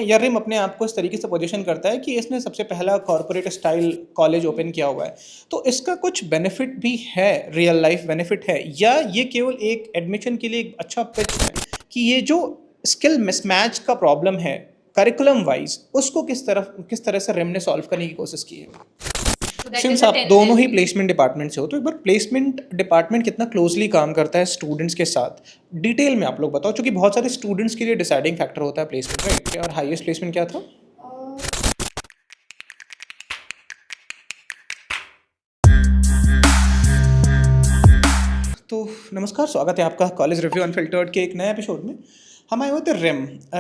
या रिम अपने आप को इस तरीके से पोजीशन करता है कि इसने सबसे पहला कॉर्पोरेट स्टाइल कॉलेज ओपन किया हुआ है, तो इसका कुछ बेनिफिट भी है, रियल लाइफ बेनिफिट है, या ये केवल एक एडमिशन के लिए एक अच्छा पिच है कि ये जो स्किल मिसमैच का प्रॉब्लम है करिकुलम वाइज, उसको किस तरह से रिम ने सॉल्व करने की कोशिश की है। So that since is a आप 10 दोनों ही LP. प्लेसमेंट डिपार्टमेंट से हो, तो एक बार प्लेसमेंट डिपार्टमेंट कितना क्लोजली काम करता है स्टूडेंट्स के साथ, डिटेल में आप लोग बताओ, क्योंकि बहुत सारे स्टूडेंट्स के लिए डिसाइडिंग फैक्टर होता है प्लेसमेंट, राइट। और हाईएस्ट प्लेसमेंट क्या था? तो नमस्कार, स्वागत है आपका कॉलेज रिव्यू अनफिल्टर्ड के एक नए एपिसोड में। हम आए हुए थे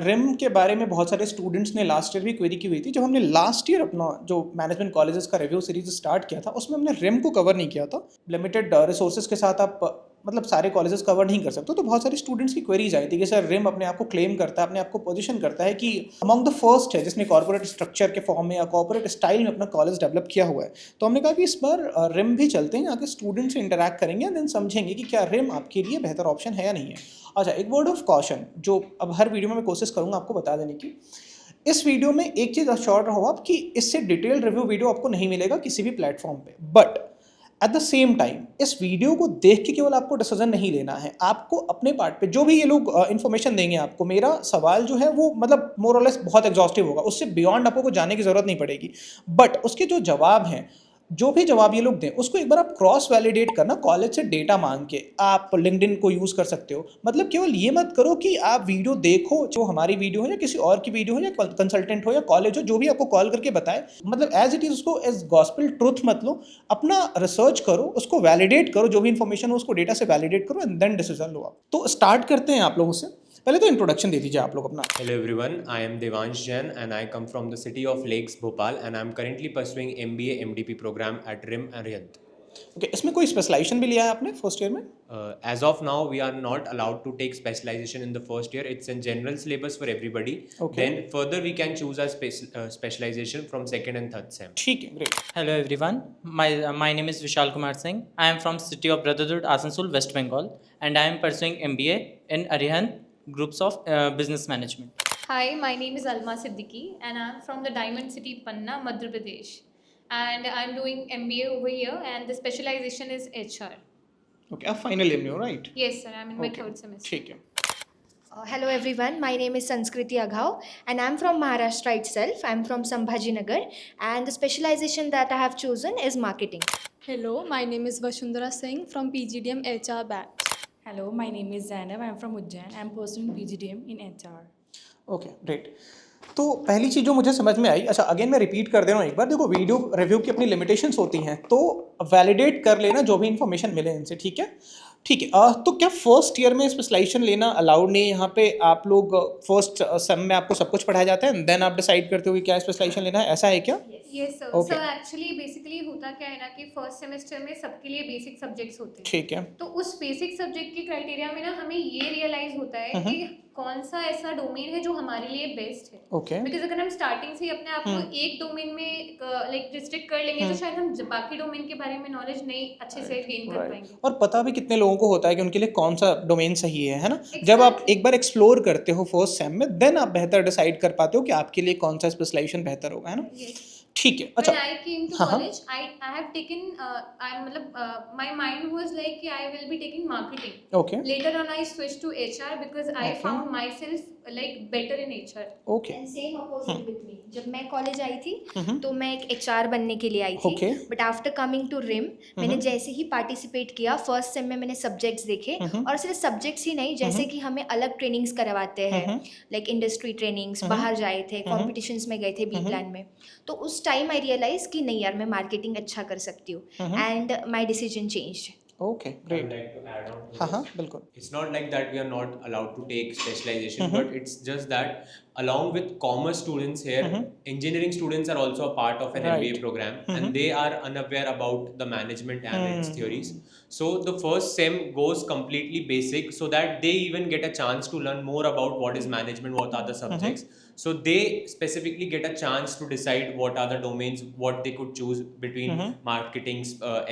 रिम के बारे में बहुत सारे स्टूडेंट्स ने लास्ट ईयर भी क्वेरी की हुई थी। जब हमने लास्ट ईयर अपना जो मैनेजमेंट कॉलेजेस का रिव्यू सीरीज स्टार्ट किया था, उसमें हमने रिम को कवर नहीं किया था। लिमिटेड रिसोर्सेज के साथ आप मतलब सारे कॉलेजेस कवर नहीं कर सकते, तो बहुत सारे स्टूडेंट्स की क्वेरीज आई थी कि सर रिम अपने आप को क्लेम करता है, अपने आप को पोजीशन करता है कि अमंग द फर्स्ट है जिसने कॉर्पोरेट स्ट्रक्चर के फॉर्म में या कॉर्पोरेट स्टाइल में अपना कॉलेज डेवलप किया हुआ है। तो हमने कहा कि इस बार रिम भी चलते हैं, यहाँ के स्टूडेंट से इंटरैक्ट करेंगे, देन समझेंगे कि क्या रिम आपके लिए बेहतर ऑप्शन है या नहीं है। अच्छा, एक वर्ड ऑफ कॉशन जो अब हर वीडियो में मैं कोशिश करूंगा आपको बता देने की। इस वीडियो में एक चीज़ अश्योर रहो आप कि इससे डिटेल रिव्यू वीडियो आपको नहीं मिलेगा किसी भी प्लेटफॉर्म पे, but at the same time इस वीडियो को देख के केवल आपको डिसीजन नहीं लेना है। आपको अपने पार्ट पे जो भी ये लोग इन्फॉर्मेशन देंगे आपको, मेरा सवाल जो है वो मतलब मोर और लेस बहुत एग्जॉस्टिव होगा, उससे बियॉन्ड आपको को जाने की जरूरत नहीं पड़ेगी। बट उसके जो जवाब हैं, जो भी जवाब ये लोग दें, उसको एक बार आप क्रॉस वैलिडेट करना कॉलेज से डेटा मांग के। आप लिंक्डइन को यूज़ कर सकते हो, मतलब केवल ये मत करो कि आप वीडियो देखो, जो हमारी वीडियो हो या किसी और की वीडियो हो या कंसल्टेंट हो या कॉलेज हो, जो भी आपको कॉल करके बताए, मतलब एज इट इज़ उसको एज गॉस्पेल ट्रुथ मत लो। अपना रिसर्च करो, उसको वैलिडेट करो, जो भी इन्फॉर्मेशन हो उसको डेटा से वैलिडेट करो एंड देन डिसीजन लो आप। तो स्टार्ट करते हैं आप लोगों से। पहले तो इंट्रोडक्शन दे दीजिए आप लोग अपना। Hello everyone, I am Devansh Jain and I come from the city of Lakes, Bhopal, and I am currently pursuing MBA MDP program at RIM Arihant. Okay, इसमें कोई स्पेशलाइजेशन भी लिया है आपने फर्स्ट ईयर में? As of now, we are not allowed to take specialization in the first year. It's in general syllabus for everybody. Okay. Then further we can choose our specialization from second and third sem. ठीक है, great. Hello everyone, my name is Vishal Kumar Singh. I am from City of Brotherhood, Asansol, West Bengal, and I am pursuing MBA in Arihant Groups of Business Management. Hi, my name is Alma Siddiqui and I'm from the Diamond City, Panna, Madhya Pradesh. And I'm doing MBA over here and the specialization is HR. Okay, आप final year में हो, right? Yes, sir, I'm in my third semester. ठीक है। Hello everyone, my name is Sanskriti Aghav and I'm from Maharashtra itself. I'm from Sambhajinagar and the specialization that I have chosen is marketing. Hello, my name is Vashundhara Singh from PGDM HR batch. Hello, my name is Zainab. I am from Ujjain. I am pursuing PGDM in HR. Okay, great. तो पहली चीज़ जो मुझे समझ में आई, अच्छा again मैं repeat कर दे रहा हूँ एक बार, देखो वीडियो रिव्यू की अपनी लिमिटेशंस होती हैं, तो वैलिडेट कर लेना जो भी इन्फॉर्मेशन मिले इनसे, ठीक है? ठीक है। तो क्या फर्स्ट ईयर में स्पेशलाइजेशन लेना अलाउड नहीं है? यहाँ पे आप लोग फर्स्ट सेम में आपको सब कुछ पढ़ाया जाता है, देन आप डिसाइड करते हो कि क्या स्पेशलाइजेशन लेना है, ऐसा है क्या? Yes, sir. Okay. So actually basically होता क्या है ना कि फर्स्ट सेमेस्टर में सबके लिए बेसिक सब्जेक्ट्स होते हैं। ठीक है। तो उस बेसिक सब्जेक्ट के क्राइटेरिया में ना हमें ये रियलाइज होता है कि कौन सा ऐसा डोमेन है जो हमारे लिए बेस्ट है। ओके। बिकॉज अगर हम स्टार्टिंग से ही अपने आप को एक डोमेन में लाइक रिस्ट्रिक्ट कर लेंगे तो शायद हम बाकी डोमेन के बारे में नॉलेज नहीं अच्छे से गेन कर पाएंगे। और पता भी कितने लोगों को होता है कि उनके लिए कौन सा डोमेन सही है ना? जब आप एक बार एक्सप्लोर करते हो फर्स्ट सेम में, देन आप बेहतर डिसाइड कर पाते हो कि आपके लिए कौन सा स्पेशलाइजेशन बेहतर होगा, है ना? ठीक है। अच्छा, When I came to college, I have taken my mind was like I will be taking marketing. Okay Later on, I switched to HR because I found myself like better in HR. Okay And same opposite with me. जब मैं college आई थी तो मैं एक HR बनने के लिए आई थी, Okay. But after coming to RIM मैंने जैसे ही पार्टिसिपेट किया फर्स्ट सेम में मैंने सब्जेक्ट्स देखे, और सिर्फ सब्जेक्ट्स ही नहीं, जैसे कि हमें अलग ट्रेनिंग्स करवाते हैं, लाइक इंडस्ट्री ट्रेनिंग्स, बाहर जाए थे, कॉम्पिटिशन्स में गए थे बी प्लान में, तो उस टाइम आई रियलाइज कि नहीं यार मैं मार्केटिंग अच्छा कर सकती हूँ and my decision changed. Okay, I would great. like to add on to हाँ this. हाँ, बिल्कुल। It's not like that we are not allowed to take specialization, but it's just that along with commerce students here, engineering students are also a part of an Right. MBA program, and they are unaware about the management and its theories. So the first sem goes completely basic, so that they even get a chance to learn more about what is management, what are the subjects. So they specifically get a chance to decide what are the domains, what they could choose between marketing,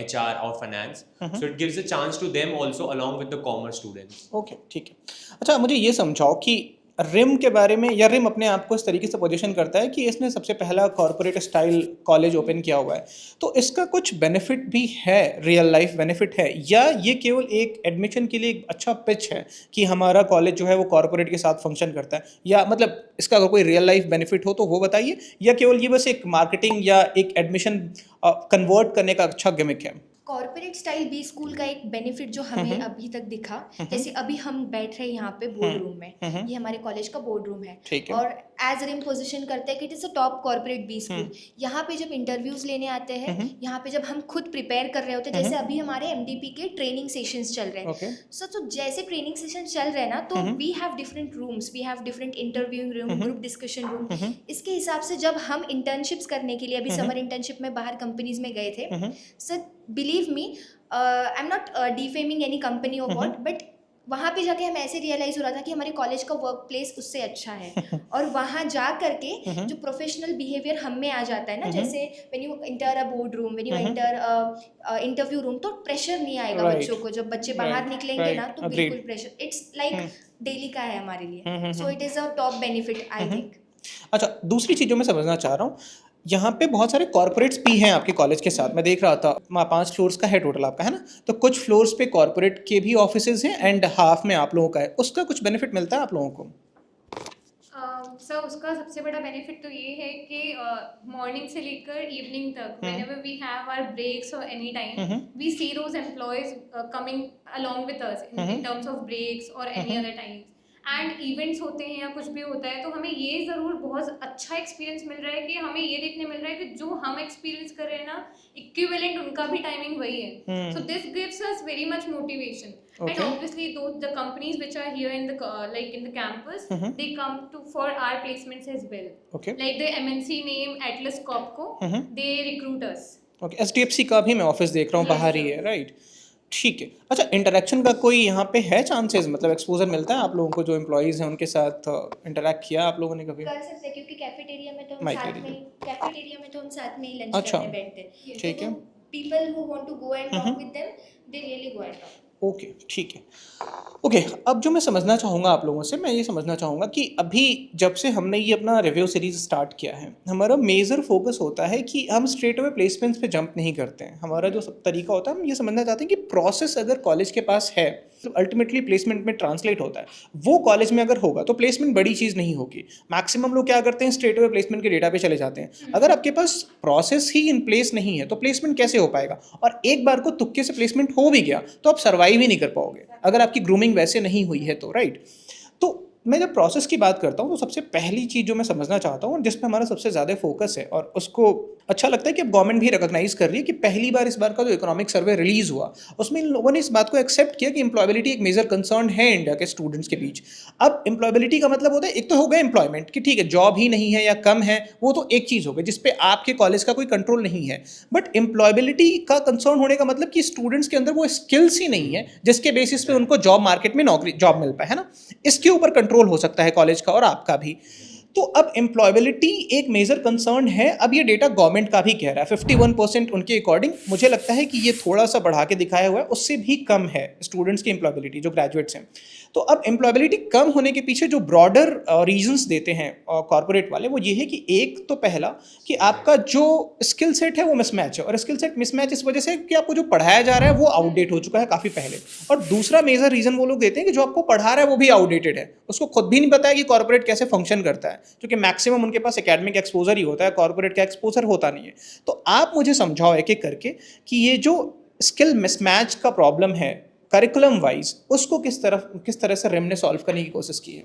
HR or finance. So it gives a chance to them also along with the commerce students. Okay, ठीक है। अच्छा, मुझे ये समझाओ कि rim के बारे में, या रिम अपने आप को इस तरीके से पोजीशन करता है कि इसने सबसे पहला कॉर्पोरेट स्टाइल कॉलेज ओपन किया हुआ है, तो इसका कुछ बेनिफिट भी है, रियल लाइफ बेनिफिट है, या ये केवल एक एडमिशन के लिए एक अच्छा पिच है कि हमारा कॉलेज जो है वो कॉर्पोरेट के साथ फंक्शन करता है, या मतलब इसका अगर कोई रियल लाइफ बेनिफिट हो तो वो बताइए, या केवल ये बस एक मार्केटिंग या एक एडमिशन कन्वर्ट करने का अच्छा गिमिक है? कॉर्पोरेट स्टाइल बी स्कूल का एक बेनिफिट जो हमें अभी तक दिखा, जैसे अभी हम बैठ रहे हैं यहाँ पे बोर्ड रूम में, ये हमारे कॉलेज का बोर्ड रूम है, ठीक है। और एज रिम पोजीशन करते हैं कि it is a top corporate B school. यहाँ पे जब इंटरव्यूज लेने आते हैं, यहाँ पे जब हम खुद प्रिपेयर कर रहे होते हैं, जैसे अभी हमारे MDP के ट्रेनिंग सेशंस चल रहे Okay. हैं, सो तो जैसे ट्रेनिंग सेशन चल रहे हैं ना, तो we have different rooms, we have different interviewing room, group discussion room. इसके हिसाब से जब हम इंटर्नशिप्स करने के लिए अभी समर इंटर्नशिप में बाहर कंपनीज में गए थे, sir believe me, I am not defaming any company और व्हाट, बट वहाँ पे जाके हमें ऐसे रियलाइज़ हो रहा था कि हमारे कॉलेज का वर्क प्लेस उससे अच्छा है, और वहाँ जा करके जो प्रोफेशनल बिहेवियर हम में आ जाता है ना, जैसे when you inter a board room, when you inter interview room, तो प्रेशर नहीं आएगा Right. बच्चों को, जब बच्चे बाहर Right. निकलेंगे Right. ना, तो Agreed. बिल्कुल प्रेशर, इट्स लाइक डेली का है हमारे लिए, so it is a top benefit I think. अच्छा, दूसरी चीज़ जो मैं समझना चाह रहा हूँ, यहाँ पे बहुत सारे कॉर्पोरेट्स भी हैं आपके कॉलेज के साथ, मैं देख रहा था 5 फ्लोर्स का है टोटल आपका, है ना? तो कुछ फ्लोर्स पे कॉर्पोरेट के भी ऑफिसेज हैं एंड हाफ में आप लोगों का है, उसका कुछ बेनिफिट मिलता है आप लोगों को? सर उसका सबसे बड़ा बेनिफिट तो ये है कि मॉर्निंग से लेकर इवनिंग तक whenever we have our breaks और any time, we see those employees coming along with us in terms of breaks और any other times, and events होते हैं या कुछ भी होता है, तो हमें ये ज़रूर बहुत अच्छा एक्सपीरियंस मिल रहा है कि हमें ये देखने मिल रहा है कि जो हम एक्सपीरियंस कर रहे हैं ना, इक्विवेलेंट उनका भी टाइमिंग वही है, so this gives us very much motivation. And obviously, the companies which are here in the in the campus, they come to for our placements as well. Okay. Like the MNC name Atlas Copco, they recruit us. Okay, SDFC का भी मैं office देख रहा हूँ, Yes, बाहर ही sir. है, right? ठीक है। अच्छा, इंटरेक्शन का कोई यहाँ पे है चांसेस, मतलब एक्सपोजर मिलता है आप लोगों को, जो एम्प्लॉयज़ हैं उनके साथ इंटरेक्ट किया आप लोगों ने कभी? कर सकते हैं, क्योंकि कैफेटेरिया में तो हम माइक साथ ले में लीजिए। कैफेटेरिया में तो हम साथ में ही लंच अच्छा, करने बैठते हैं, ठीक है। People who want to go and talk with them, they really go and talk. Okay, ठीक है। ओके, अब जो मैं समझना चाहूँगा आप लोगों से, मैं ये समझना चाहूँगा कि अभी जब से हमने ये अपना रिव्यू सीरीज स्टार्ट किया है, हमारा मेजर फोकस होता है कि हम स्ट्रेट अवे प्लेसमेंट्स पे जंप नहीं करते हैं। हमारा जो तरीका होता है, हम ये समझना चाहते हैं कि प्रोसेस अगर कॉलेज के पास है तो अल्टीमेटली प्लेसमेंट में ट्रांसलेट होता है। वो कॉलेज में अगर होगा तो प्लेसमेंट बड़ी चीज़ नहीं होगी। मैक्सिमम लोग क्या करते हैं, स्ट्रेट अवे प्लेसमेंट के डेटा पे चले जाते हैं। अगर आपके पास प्रोसेस ही इन प्लेस नहीं है तो प्लेसमेंट कैसे हो पाएगा? और एक बार को तुक्के से प्लेसमेंट हो भी गया तो आप सर्वाइव ही नहीं कर पाओगे अगर आपकी ग्रूमिंग वैसे नहीं हुई है तो, राइट? तो मैं जब प्रोसेस की बात करता हूँ तो सबसे पहली चीज़ जो मैं समझना चाहता हूँ, जिस पे हमारा सबसे ज़्यादा फोकस है और उसको अच्छा लगता है कि अब गवर्नमेंट भी रिकॉग्नाइज कर रही है कि पहली बार इस बार का जो इकोनॉमिक सर्वे रिलीज़ हुआ उसमें इन लोगों ने इस बात को एक्सेप्ट किया कि एम्प्लॉयबिलिटी एक मेजर कंसर्न है इंडिया के स्टूडेंट्स के बीच। अब एम्प्लॉयबिलिटी का मतलब होता है, एक तो हो गया एम्प्लॉयमेंट कि ठीक है जॉब ही नहीं है या कम है, वो तो एक चीज़ हो गई जिस पे आपके कॉलेज का कोई कंट्रोल नहीं है। बट एम्प्लॉयबिलिटी का कंसर्न होने का मतलब कि स्टूडेंट्स के अंदर वो स्किल्स ही नहीं है जिसके बेसिस पे उनको जॉब मार्केट में जॉब मिल पाए, है ना? इसके ऊपर कंट्रोल हो सकता है कॉलेज का और आपका भी। तो अब एम्प्लॉयबिलिटी एक मेजर कंसर्न है। अब ये डेटा गवर्नमेंट का भी कह रहा है 51% उनके अकॉर्डिंग। मुझे लगता है कि ये थोड़ा सा बढ़ा के दिखाया हुआ है, उससे भी कम है स्टूडेंट्स की एम्प्लॉयबिलिटी जो ग्रेजुएट्स हैं। तो अब एम्प्लॉयबिलिटी कम होने के पीछे जो ब्रॉडर रीजंस देते हैं कॉर्पोरेट वाले, वो ये है कि एक तो पहला कि आपका जो स्किल सेट है वो मिसमैच है, और स्किल सेट मिसमैच इस वजह से कि आपको जो पढ़ाया जा रहा है वो आउटडेट हो चुका है काफ़ी पहले। और दूसरा मेजर रीज़न वो लोग देते हैं कि जो आपको पढ़ा रहा है वो भी आउटडेटेड है, उसको खुद भी नहीं पता है कि कॉर्पोरेट कैसे फंक्शन करता है, क्योंकि मैक्सिमम उनके पास एकेडमिक एक्सपोजर ही होता है, कॉर्पोरेट का एक्सपोजर होता नहीं है। तो आप मुझे समझाओ एक एक करके कि ये जो स्किल मिसमैच का प्रॉब्लम है करिकुलम वाइज, उसको किस तरह से रिम ने सॉल्व करने की कोशिश की है?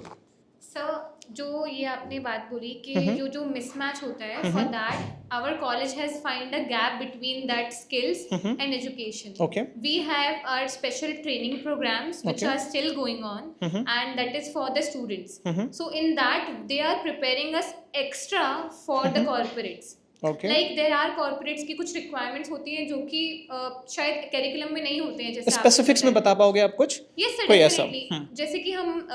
सर जो ये आपने बात बोली कि जो मिसमैच होता है, for that our college has find a gap between that skills and education. Okay. We have our special training programs which Okay. are still going on, and that is for the students. So in that they are preparing us extra for the corporates. Okay. Like there are corporates की कुछ requirements होती हैं जो कि शायद curriculum में नहीं होते हैं, जैसे स्पेसिफिक्स में बता पाओगे आप कुछ? Yes sir, कोई ऐसा? definitely. जैसे कि हम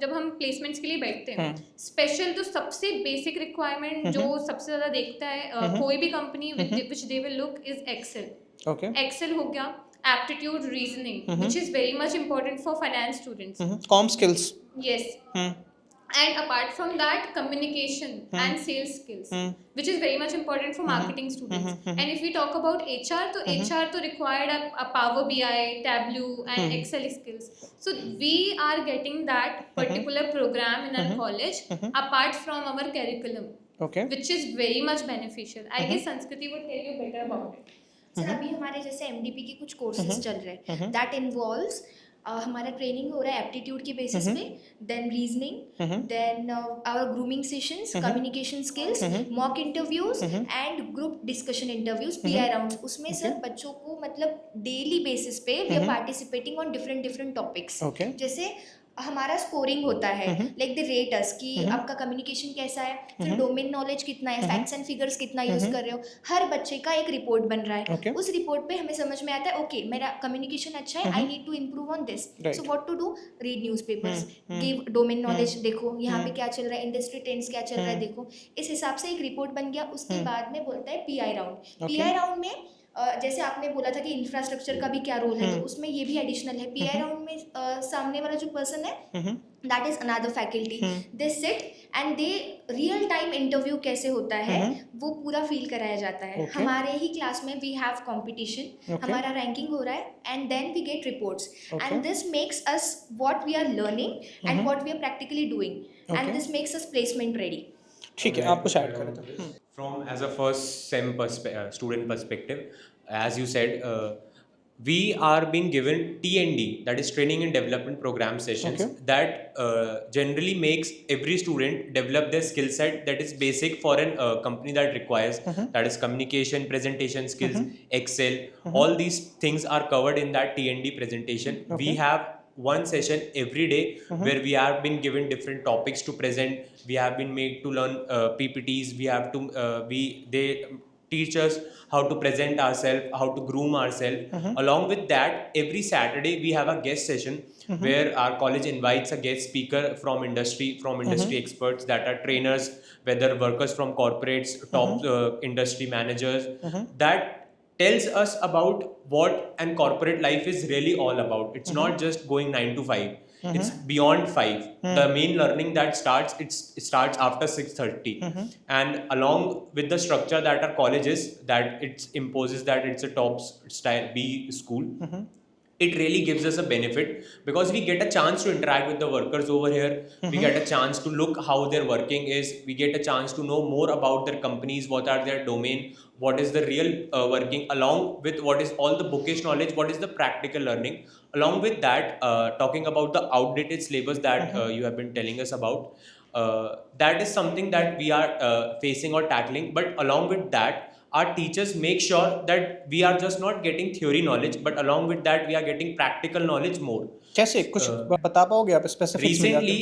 जब हम प्लेसमेंट्स के लिए बैठते हैं, स्पेशल तो सबसे बेसिक रिक्वायरमेंट जो सबसे ज़्यादा देखता है कोई भी company which they will look is Excel. Okay. Excel हो गया, aptitude reasoning which is very much important for finance students. Comm skills. Yes. And apart from that, communication and sales skills, which is very much important for marketing students. And if we talk about HR, so HR to required a Power BI, Tableau and Excel skills. So we are getting that particular program in our college apart from our curriculum, Okay. which is very much beneficial. I guess Sanskriti would tell you better about it. Sir अभी हमारे जैसे MDP के कुछ courses चल रहे हैं that involves हमारा training हो रहा है एप्टीट्यूड के बेसिस पे, then reasoning, then our grooming sessions, communication skills, mock interviews and group discussion interviews, PI rounds. उसमें सर बच्चों को मतलब डेली बेसिस पे we are participating on different topics. Okay. जैसे हमारा स्कोरिंग होता है, लाइक द रेट अस कि आपका कम्युनिकेशन कैसा है, फिर डोमेन नॉलेज कितना है, फैक्ट्स एंड फिगर्स कितना यूज कर रहे हो. हर बच्चे का एक रिपोर्ट बन रहा है. Okay. उस रिपोर्ट पे हमें समझ में आता है ओके मेरा कम्युनिकेशन अच्छा है, I need to improve on this. Right. So what to do, read newspapers, give domain knowledge, देखो यहाँ पे क्या चल रहा है, इंडस्ट्री ट्रेंड्स क्या चल रहा है, देखो. इस हिसाब से एक रिपोर्ट बन गया. उसके बाद में बोलता है पीआई राउंड. पीआई राउंड में जैसे आपने बोला था कि इंफ्रास्ट्रक्चर का भी क्या रोल है, तो उसमें ये भी एडिशनल है. पीआई राउंड में सामने वाला जो पर्सन है that is another faculty, they sit and they real time interview कैसे होता है वो पूरा फील कराया जाता है. Okay. हमारे ही क्लास में वी हैव कंपटीशन, Okay. हमारा रैंकिंग हो रहा है and then we get reports Okay. And this makes us what we are learning and what we are practically doing and Okay. This makes us placement ready. ठीक है, आप कुछ add करें तो. From as a first sem student perspective, as you said, we are being given TND, that is training and development program sessions, Okay. that generally makes every student develop their skill set that is basic for an company that requires, that is communication, presentation skills, Excel, all these things are covered in that TND presentation. Okay. We have one session every day where we have been given different topics to present. We have been made to learn PPTs. We have to they teach us how to present ourselves, how to groom ourselves. Along with that, every Saturday we have a guest session where our college invites a guest speaker from industry experts, that are trainers, whether workers from corporates, top industry managers, that tells us about what and corporate life is really all about. It's not just going 9 to 5. It's beyond 5. The main learning that starts, it starts after 6:30. And along with the structure that our college is, that it imposes that it's a top style B school, it really gives us a benefit because we get a chance to interact with the workers over here. We get a chance to look how their working is. We get a chance to know more about their companies, what are their domain, what is the real working, along with what is all the bookish knowledge, what is the practical learning. Along with that, talking about the outdated syllabus that you have been telling us about, that is something that we are facing or tackling. But along with that, our teachers make sure that we are just not getting theory knowledge, but along with that we are getting practical knowledge more. कैसे कुछ बता पाओगे आप specifics में? Recently,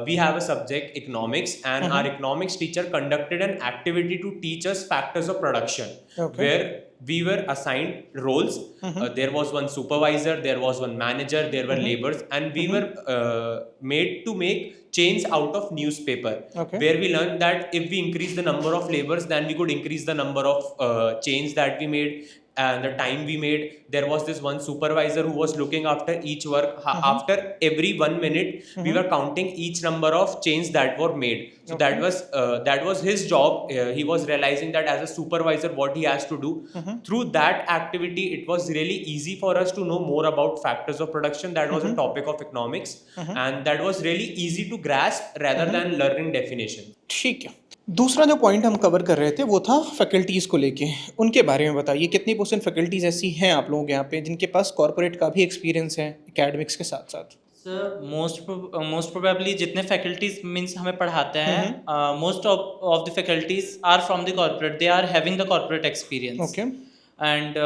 we have a subject economics, and our economics teacher conducted an activity to teach us factors of production, Okay. where we were assigned roles. There was one supervisor, there was one manager, there were laborers, and we were made to make chains out of newspaper. Okay. Where we learned that if we increase the number of laborers, then we could increase the number of chains that we made. And the time we made, there was this one supervisor who was looking after each work. After every 1 minute, we were counting each number of chains that were made. So that was his job. He was realizing that as a supervisor, what he has to do. Through that activity, it was really easy for us to know more about factors of production. That was a topic of economics, and that was really easy to grasp rather than learning definition. ठीक है. दूसरा जो point हम cover कर रहे थे वो था फैकल्टीज़ को लेके. उनके बारे में बताइए, कितनी % फैकल्टीज़ ऐसी हैं आप लोगों के यहाँ पे जिनके पास कॉर्पोरेट का भी एक्सपीरियंस है एकेडमिक्स के साथ साथ? सर मोस्ट प्रोबेबली जितने फैकल्टीज मीन्स हमें पढ़ाते हैं, most of the faculties are from the corporate, they are having the corporate experience. Okay. And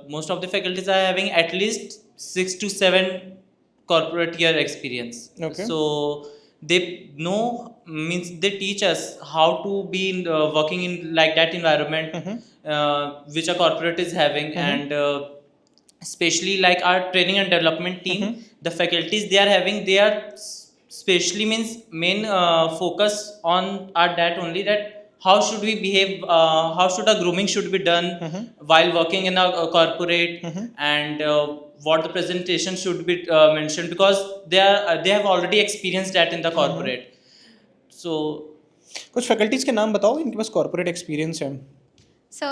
most of the faculties are having at least 6 to 7 corporate year experience. Okay. So they know, means they teach us how to be working in like that environment which a corporate is having. And especially like our training and development team, the faculties they are having, they are especially means main focus on are that only, that how should we behave, how should a grooming should be done while working in a corporate, and what the presentation should be mentioned, because they have already experienced that in the corporate. So कुछ faculties के नाम बताओ इनके पास corporate experience है। So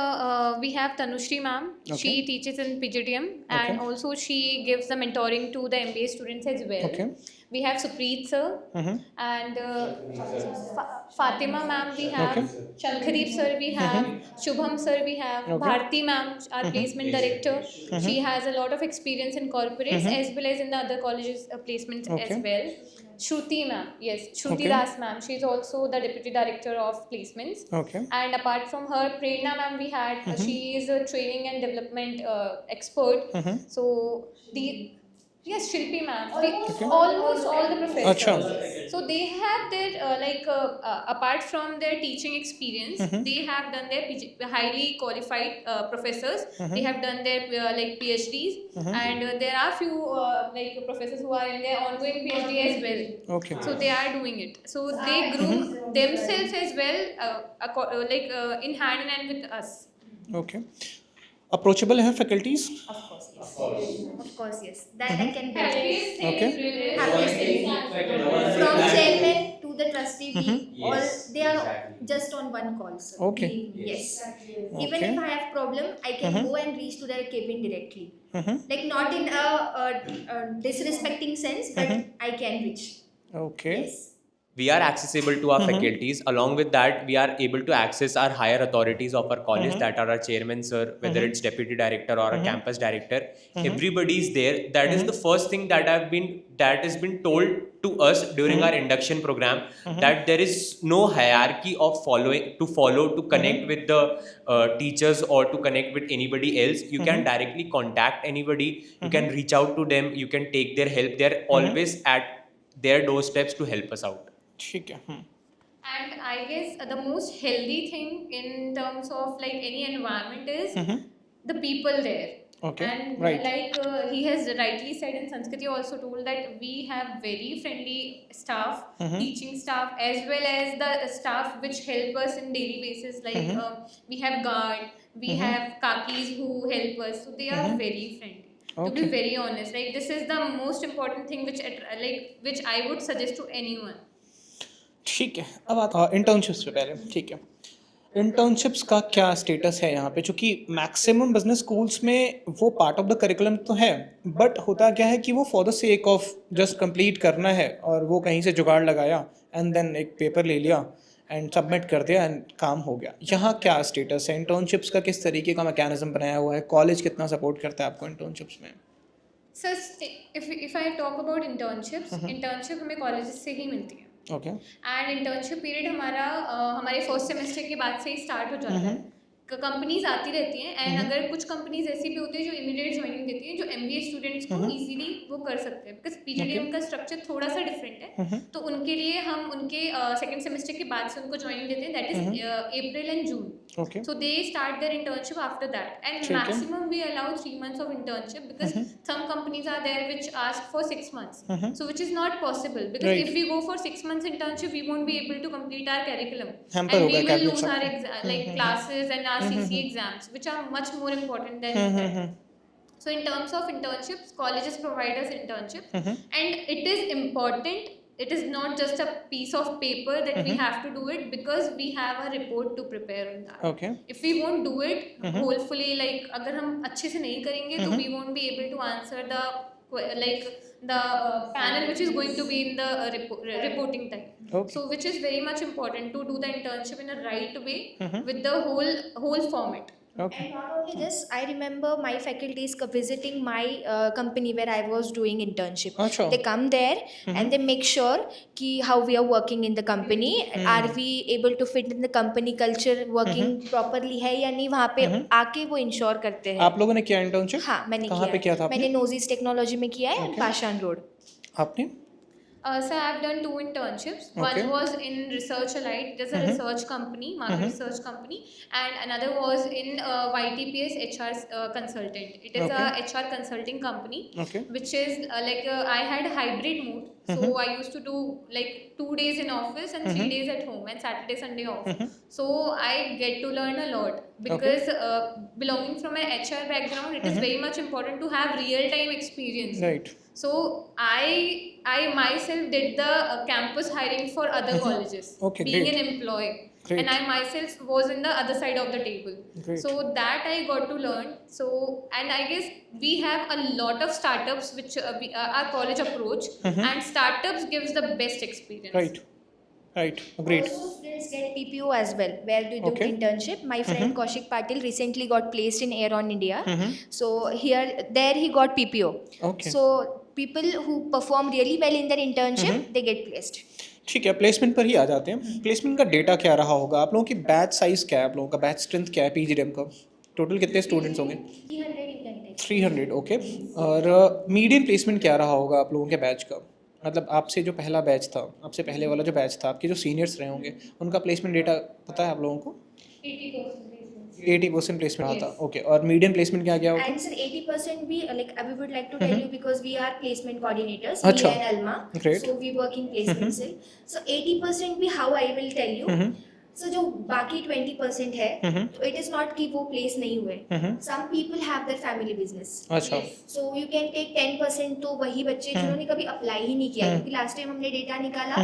we have Tanushri ma'am. Okay. She teaches in PGDM and Okay. also she gives the mentoring to the MBA students as well. Okay. We have Supreet sir and Fatima ma'am we have. Okay. Shankhadeep sir we have. Shubham sir we have. Okay. Bharti ma'am, our placement director. She has a lot of experience in corporates as well as in the other colleges placements Okay. as well. Shruti ma'am, yes, Shruti Okay. Das ma'am. She is also the deputy director of placements. Okay. And apart from her, Prerna ma'am we had, she is a training and development expert. So the yes, Shilpi ma'am, almost all the professors. Achha. So they have their apart from their teaching experience, they have done their highly qualified professors. They have done their PhDs, and there are few professors who are in their ongoing PhD as well. Okay. So they are doing it. So they groom themselves as well, in hand in hand with us. Okay. Approachable हैं faculties? Of course, yes. That I can get. Okay. From chairman to the trustee, all they are Exactly. just on one call, sir. Okay. Yes. Even Okay. if I have problem, I can go and reach to their cabin directly. Like not in a disrespecting sense, but I can reach. Okay. Yes. We are accessible to our faculties. Along with that, we are able to access our higher authorities of our college, that are our chairman sir, whether it's deputy director or a campus director. Everybody is there. That is the first thing that has been told to us during our induction program, that there is no hierarchy of to connect with the teachers or to connect with anybody else. You can directly contact anybody. You can reach out to them. You can take their help. They're always at their doorsteps to help us out. ठीक है. And I guess the most healthy thing in terms of like any environment is the people there. Okay, And right. he has rightly said in Sanskriti also told that we have very friendly staff, teaching staff, as well as the staff which help us in daily basis. Like we have guard, we have kakis who help us. So they are very friendly. To be Okay. very honest, like this is the most important thing which I would suggest to anyone. ठीक है. अब आता internships पे पहले. ठीक है. Internships का क्या स्टेटस है यहाँ पे? चूँकि मैक्सिमम बिजनेस स्कूल्स में वो पार्ट ऑफ द करिकुलम तो है, बट होता क्या है कि वो for the sake of just complete करना है और वो कहीं से जुगाड़ लगाया एंड देन एक पेपर ले लिया एंड सबमिट कर दिया एंड काम हो गया. यहाँ क्या स्टेटस है? इंटर्नशिप्स का किस तरीके का मैकेनिज्म बनाया हुआ है? कॉलेज कितना सपोर्ट करता है आपको इंटर्नशिप्स में? Sir if I talk about internships, internship हमें कॉलेजेस से ही मिलती है. ओके. एंड इंटर्नशिप पीरियड हमारे फर्स्ट सेमेस्टर के बाद से ही स्टार्ट हो जाता है. कंपनीज आती रहती हैं एंड अगर कुछ कंपनीज ऐसी भी होती है जो इमीडिएट ज्वाइनिंग देती हैं, जो MBA स्टूडेंट्स को इजीली वो कर सकते हैं, बिकॉज PGDM का स्ट्रक्चर थोड़ा सा डिफरेंट है. तो उनके लिए हम उनके सेकंड सेमेस्टर के बाद से उनको ज्वाइनिंग देते हैं, that is April and June. Okay. So they start their internship after that, and ठीक है. maximum we allow 3 months of internship because some companies are there which ask for 6 months. So which is not possible because Right. if we go for 6 months internship, we won't be able to complete our curriculum, Hamper and होगा we will academic lose our subject. like classes and our CC exams, which are much more important than that. So in terms of internships, colleges provide us internships, and it is important. It is not just a piece of paper that we have to do it, because we have a report to prepare on that. Okay. If we won't do it, hopefully, like अगर हम अच्छे से नहीं करेंगे तो we won't be able to answer the panel which is going to be in the reporting time. Okay. So which is very much important to do the internship in a right way with the whole format. Okay. And not only this, I remember my faculties visiting my company where I was doing internship. Achha. They come there and they make sure ki how we are working in the company. Are we able to fit in the company culture? Working properly है या नहीं? वहाँ पे आके वो ensure करते हैं. आप लोगों ने किया इंटर्नशिप? हाँ, मैंने कहाँ पे किया था आपने? मैंने नोजिस टेक्नोलॉजी में किया है, पाषाण रोड. आपने? So I've done 2 internships. Okay. One was in Research Allied. There's a research company, market research company, and another was in YTPS HR consultant. It is a HR consulting company, Okay. which is I had a hybrid mode. So I used to do like 2 days in office and 3 days at home and Saturday, Sunday off. So I get to learn a lot because belonging from an HR background, it is very much important to have real time experience. Right. So I myself did the campus hiring for other colleges, Okay, being great. an employee. Great. And I myself was in the other side of the table. Great. So that I got to learn. So, and I guess we have a lot of startups which our college approach, and startups gives the best experience. Right. Right. Agreed. Also, students get PPO as well, where they do Okay. internship. My friend Kaushik Patil recently got placed in Air on India. So there he got PPO. Okay. So people who perform really well in their internship, they get placed. ठीक है, placement पर ही आ जाते हैं। Placement का data क्या रहा होगा? आप लोगों की बैच साइज क्या है? आप लोगों का बैच स्ट्रेंथ क्या है पीजीडीएम का? टोटल कितने स्टूडेंट्स होंगे? 300 you can take. 300, ओके। और मीडियम प्लेसमेंट क्या रहा होगा आप लोगों के बैच का? मतलब आपसे जो पहला बैच था, आपसे पहले वाला जो बैच था, आपके जो सीनियर्स रहे होंगे, उनका प्लेसमेंट डेटा पता है आप लोगों को? 80% प्लेसमेंट आता, ओके। और मीडियम प्लेसमेंट क्या गया होगा? And sir, 80% we like we would like to tell you because we are placement coordinators, अच्छा. me and Alma. Great. So we work in placement cell. So 80% भी how I will tell you. So जो बाकी 20% है, तो it is not कि वो place नहीं हुए. Some people have their family business. अच्छा। So you can take 10% तो वही बच्चे जिन्होंने कभी अप्लाई ही नहीं किया, क्योंकि लास्ट टाइम हमने डेटा निकाला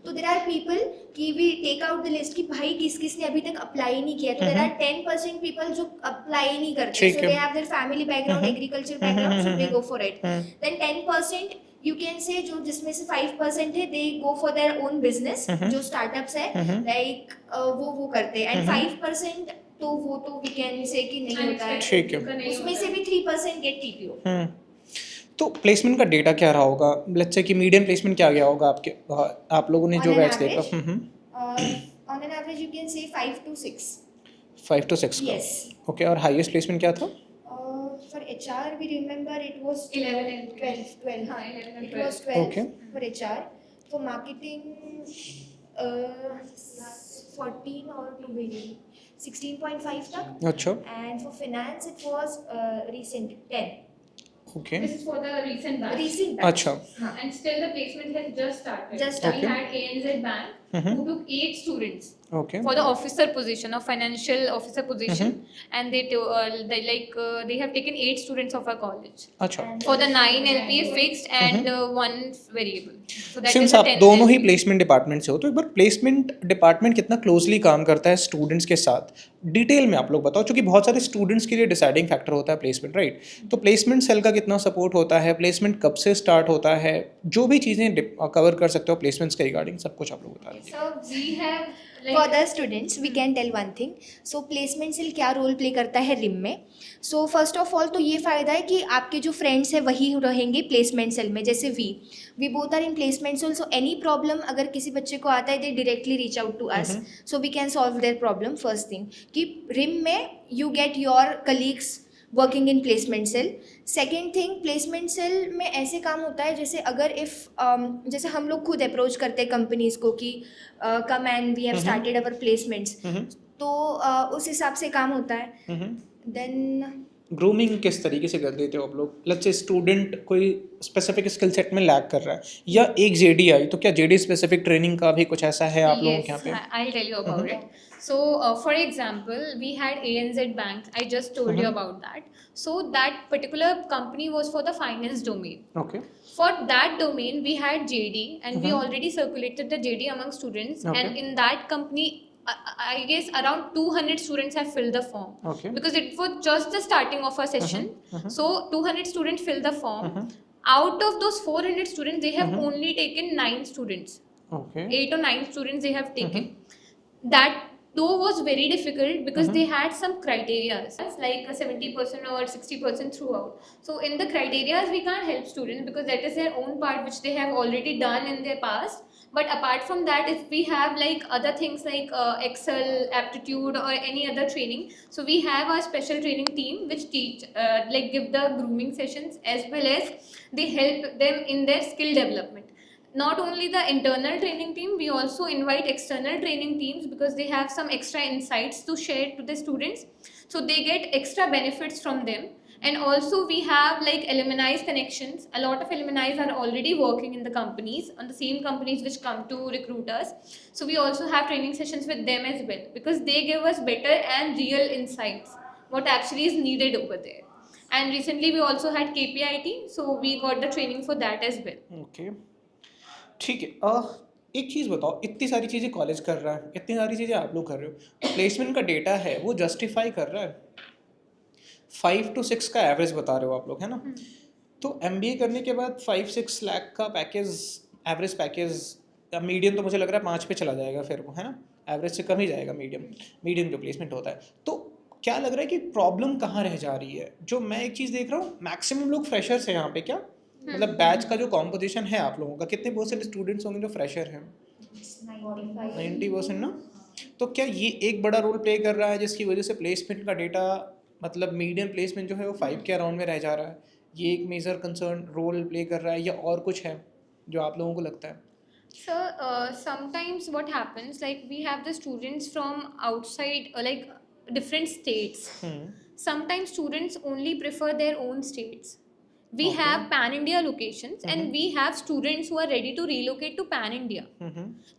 तो there are people कि we take out the list कि भाई किस किस ने अभी तक अप्लाई नहीं किया, तो there are 10% people जो अप्लाई नहीं करते, ठीक so है। they have their family background, agriculture background, so they go for it. Then 10% you can say जो जिसमें से 5% है they go for their own business, जो startups है like वो करते हैं, and 5% तो वो तो we can say कि नहीं होता है, ठीक है। उसमें से भी 3% get TPO. तो प्लेसमेंट का डेटा क्या रहा होगा? लेट्स से कि मीडियम प्लेसमेंट क्या गया होगा आपके, आप लोगों ने On जो an बैच average? देखा? On an average you can say 5 to 6. 5 to 6 का, Yes. ओके। और हाईएस्ट प्लेसमेंट क्या था? For HR we remember it was 11 and 12. हाँ, 11 and It 12. was 12 Okay. for HR. For marketing 14 or to be 16.5 तक, अच्छा, and for finance it was recent 10. Okay. This is for the recent batch. Recent batch. अच्छा, And still the placement has just started. Just started. We had ANZ Bank who took 8 students okay. for the officer position, of financial officer position, and they have taken 8 students of our college अच्छा, for the 9 LPA fixed and 1 variable. So that since is the आप 10 दोनों ही LPA. Placement department से हो, तो एक बार placement department कितना closely काम करता है स्टूडेंट्स के साथ, डिटेल में आप लोग बताओ, क्योंकि बहुत सारे स्टूडेंट्स के लिए डिसाइडिंग फैक्टर होता है प्लेसमेंट, राइट? तो प्लेसमेंट सेल का कितना सपोर्ट होता है, प्लेसमेंट कब से स्टार्ट होता है, जो भी चीज़ें कवर कर सकते हो प्लेसमेंट्स के रिगार्डिंग, सब कुछ आप लोग बता दीजिए। So we have For the students, we can tell one thing. So placement cell क्या रोल प्ले करता है रिम में? So first of all तो ये फ़ायदा है कि आपके जो फ्रेंड्स हैं वही रहेंगे प्लेसमेंट सेल में, जैसे we both are in placement cell, so any problem अगर किसी बच्चे को आता है they directly reach out to us, so we can solve their problem. First thing कि रिम में you get your colleagues working in placement cell. Second thing, placement cell में ऐसे काम होता है जैसे अगर जैसे हम लोग खुद अप्रोच करते हैं कंपनीज को कि come and we have started our placements, तो उस हिसाब से काम होता है. देन ग्रूमिंग किस तरीके से कर देते हो आप लोग? लेट्स से स्टूडेंट कोई स्पेसिफिक स्किल सेट में लैग कर रहा है या एक जेडी आई, तो क्या जेडी स्पेसिफिक ट्रेनिंग का भी कुछ ऐसा है आप लोगों के यहाँ पे? I'll tell you about it. So, for example, we had ANZ Bank. I just told you about that. So, that particular company was for the finance domain. Okay, For that domain, we had JD, and we already circulated the JD among students. Okay. And in that company, I guess around 200 students have filled the form. Okay. Because it was just the starting of our session. So 200 students filled the form. Out of those 400 students, they have only taken 9 students. Okay, 8 or 9 students they have taken. That though was very difficult because they had some criteria, like 70% or 60% throughout. So in the criteria, we can't help students because that is their own part which they have already done in their past. But apart from that, if we have like other things like Excel, aptitude or any other training, so we have a special training team which teach like give the grooming sessions as well as they help them in their skill development. Not only the internal training team, we also invite external training teams because they have some extra insights to share to the students, so they get extra benefits from them. And also we have like alumni's connections. A lot of alumni's are already working in the companies, on the same companies which come to recruit us. So we also have training sessions with them as well, because they give us better and real insights what actually is needed over there. And recently we also had KPIT, so we got the training for that as well. Okay, ठीक है। एक चीज़ बताओ, इतनी सारी चीज़ें college कर रहा है, इतनी सारी चीज़ें आप लोग कर रहे हो, प्लेसमेंट का डेटा है वो जस्टिफाई कर रहा है? 5 to 6 का एवरेज बता रहे हो आप लोग, है ना? तो MBA करने के बाद 5-6 लाख का पैकेज, एवरेज पैकेज, मीडियम तो मुझे लग रहा है 5 पे चला जाएगा फिर वो, है ना? एवरेज से कम ही जाएगा मीडियम जो प्लेसमेंट होता है। तो क्या लग रहा है कि प्रॉब्लम कहाँ रह जा रही है? जो मैं एक चीज़ देख रहा हूँ, मैक्सिमम लोग फ्रेशर्स हैं यहाँ पे, क्या मतलब बैच का जो कॉम्पोजिशन है आप लोगों का, कितने परसेंट स्टूडेंट्स होंगे जो फ्रेशर हैं? 90% ना? तो क्या ये एक बड़ा रोल प्ले कर रहा है जिसकी वजह से प्लेसमेंट का डेटा, मतलब मीडियम प्लेसमेंट जो है वो 5 के अराउंड में रह जा रहा है? ये एक मेजर कंसर्न रोल प्ले कर रहा है, या और कुछ है जो आप लोगों को लगता है? So sometimes what happens, like we have the students from outside, like different states. Sometimes students only prefer their own states. We have pan India locations, and we have students who are ready to relocate to pan India.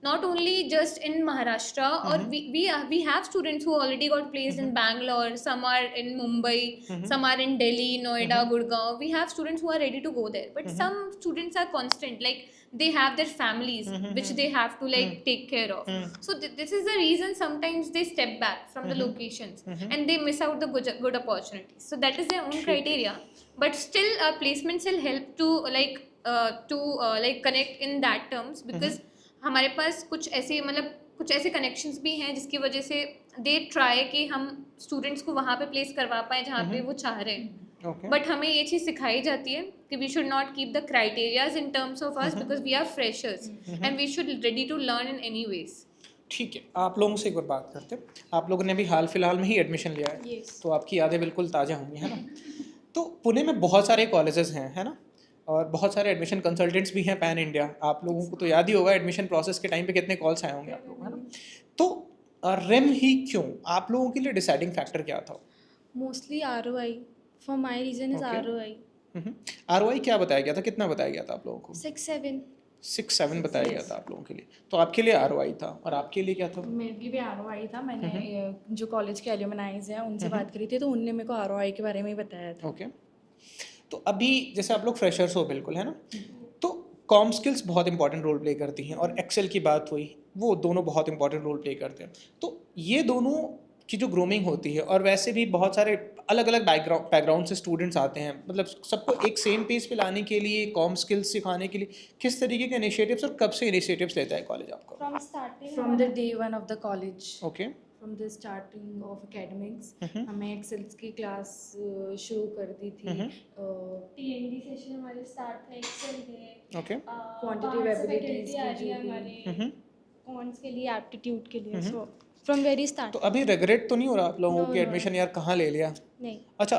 Not only just in Maharashtra, or we have students who already got placed in Bangalore, some are in Mumbai, some are in Delhi, Noida, Gurgaon. We have students who are ready to go there, but some students are constant, like they have their families which they have to like take care of. So this is the reason sometimes they step back from the locations, and they miss out the good opportunities. So that is their own criteria, but still placements will help to like connect in that terms, because हमारे पास कुछ ऐसे मतलब कुछ ऐसे connections भी हैं जिसकी वजह से दे ट्राई कि हम स्टूडेंट्स को वहाँ पे प्लेस करवा पाएँ जहाँ पे वो चाह रहे हैं। बट हमें ये चीज़ सिखाई जाती है कि we should not keep the criterias in terms of us, because we are freshers and we should ready to learn in any ways. ठीक है, आप लोगों से एक बार बात करते हैं। आप लोगों ने भी हाल फिलहाल में ही एडमिशन लिया है, तो आपकी यादें बिल्कुल ताज़ा होंगी, है ना? तो पुणे में बहुत सारे कॉलेजेस हैं, है ना? और बहुत सारे एडमिशन कंसल्टेंट्स भी हैं पैन इंडिया। आप लोगों को तो याद ही होगा एडमिशन प्रोसेस के टाइम पे कितने कॉल्स आए होंगे आप लोग, है ना? तो रेम ही क्यों? आप लोगों के लिए डिसाइडिंग फैक्टर क्या था? Mostly ROI. For my reason is Okay. ROI. ROI क्या बताया गया था, कितना बताया गया था आप लोगों को? 6-7. 6-7 बताया गया था आप लोगों के लिए। तो आपके लिए ROI था, और आपके लिए क्या था? मेरे लिए भी ROI था। मैंने जो कॉलेज के एल्यूमनाइज हैं उनसे बात करी थी, तो उनने मेरे को ROI के बारे में ही बताया था। ओके, तो अभी जैसे आप लोग फ्रेशर्स हो बिल्कुल, है ना? तो कॉम स्किल्स बहुत इंपॉर्टेंट रोल प्ले करती हैं, और एक्सेल की बात हुई, वो दोनों बहुत इंपॉर्टेंट रोल प्ले करते हैं। तो ये दोनों की जो ग्रूमिंग होती है, और वैसे भी बहुत सारे अलग अलग बैकग्राउंड से स्टूडेंट्स आते हैं, मतलब सबको एक सेम पेज पे लाने के लिए, कॉम स्किल्स सिखाने के लिए किस तरीके के इनिशिएटिव्स और कब से इनिशिएटिव्स लेता है कॉलेज आपका? From starting. From the day one of the college, okay, from the starting of academics हमें एक्सेल्स की क्लास शुरू कर दी थी। TND सेशन हमारे स्टार्ट थे, एक्सेल थे, ओके, क्वांटिटेटिव एबिलिटीज आ रही की है जो हमारे भी कॉन्स के लिए, एप्टीट्यूड के लिए। So from very start. तो अभी रिग्रेट तो नहीं हो रहा आप लोगों No, को no. एडमिशन यार कहाँ ले लिया? नहीं, अच्छा,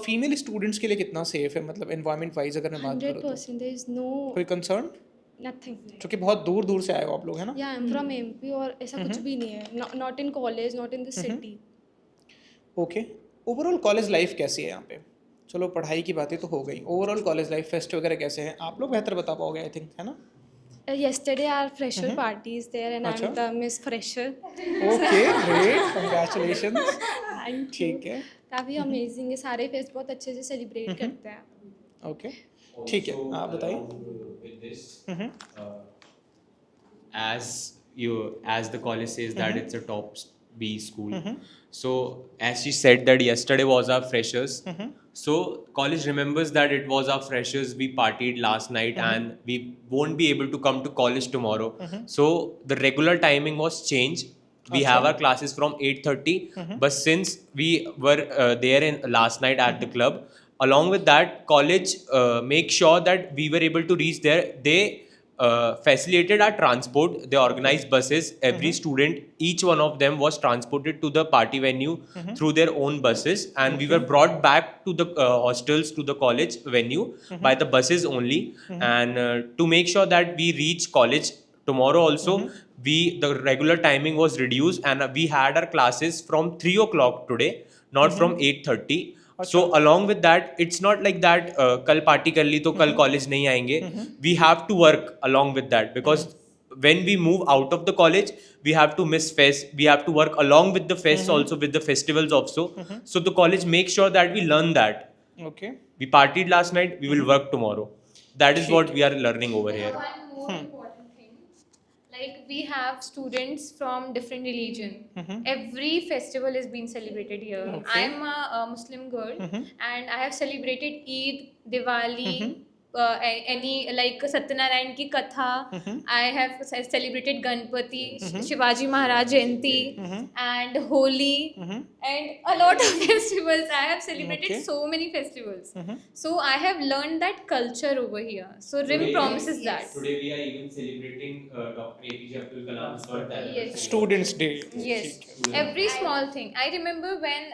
फीमेल स्टूडेंट्स के लिए कितना सेफ है, मतलब एनवायरनमेंट वाइज अगर मैं बात करूँ तो? 100% there is no कोई कंसर्न? nothing. क्योंकि बहुत दूर दूर से आए हो आप लोग, है ना? या आई एम फ्रॉम MP, और ऐसा कुछ भी नहीं है, not in college, not in the city. Okay, overall college life कैसी है यहाँ पे? चलो पढ़ाई की बातें तो हो गई, ओवरऑल कॉलेज लाइफ, फेस्ट वगैरह कैसे हैं? आप लोग बेहतर बता पाओगे आई थिंक, है ना? Yesterday our fresher party is there, and अच्छा। I'm the Miss Fresher. Okay, great, congratulations. ठीक है, काफ़ी अमेजिंग है, सारे फेस्ट बहुत अच्छे से सेलिब्रेट करते हैं। ओके, ठीक है, आप बताइए। With this, as the college says that it's a top B school. So as she said that yesterday was our freshers. So college remembers that it was our freshers. We partied last night and we won't be able to come to college tomorrow. So the regular timing was changed. We have our classes from 8:30, but since we were there in last night at the club, along with that, college make sure that we were able to reach there. They facilitated our transport. They organized buses. Every student, each one of them was transported to the party venue through their own buses, and we were brought back to the hostels, to the college venue by the buses only. And to make sure that we reach college tomorrow also, the regular timing was reduced, and we had our classes from 3 o'clock today, not from 8:30. So along with that, it's not like that कल party कर ली तो कल college नहीं आएंगे. We have to work along with that because when we move out of the college, we have to miss fest. We have to work along with the fests also, with the festivals also. So the college makes sure that we learn that. Okay. We partied last night, we will work tomorrow. That is what we are learning over here. One more important thing, like we have students from different religion. Every festival is being celebrated here. I'm a Muslim girl, and I have celebrated Eid, Diwali, any like Satyanarayan ki katha. I have celebrated Ganpati, Shivaji Maharaj Jayanti, and Holi, and a lot of festivals. I have celebrated so many festivals. So I have learned that culture over here. So RIM promises that. Today we are even celebrating Dr. APJ Abdul Kalam's birthday. Yes. Students Day. Yes, every small thing. I remember when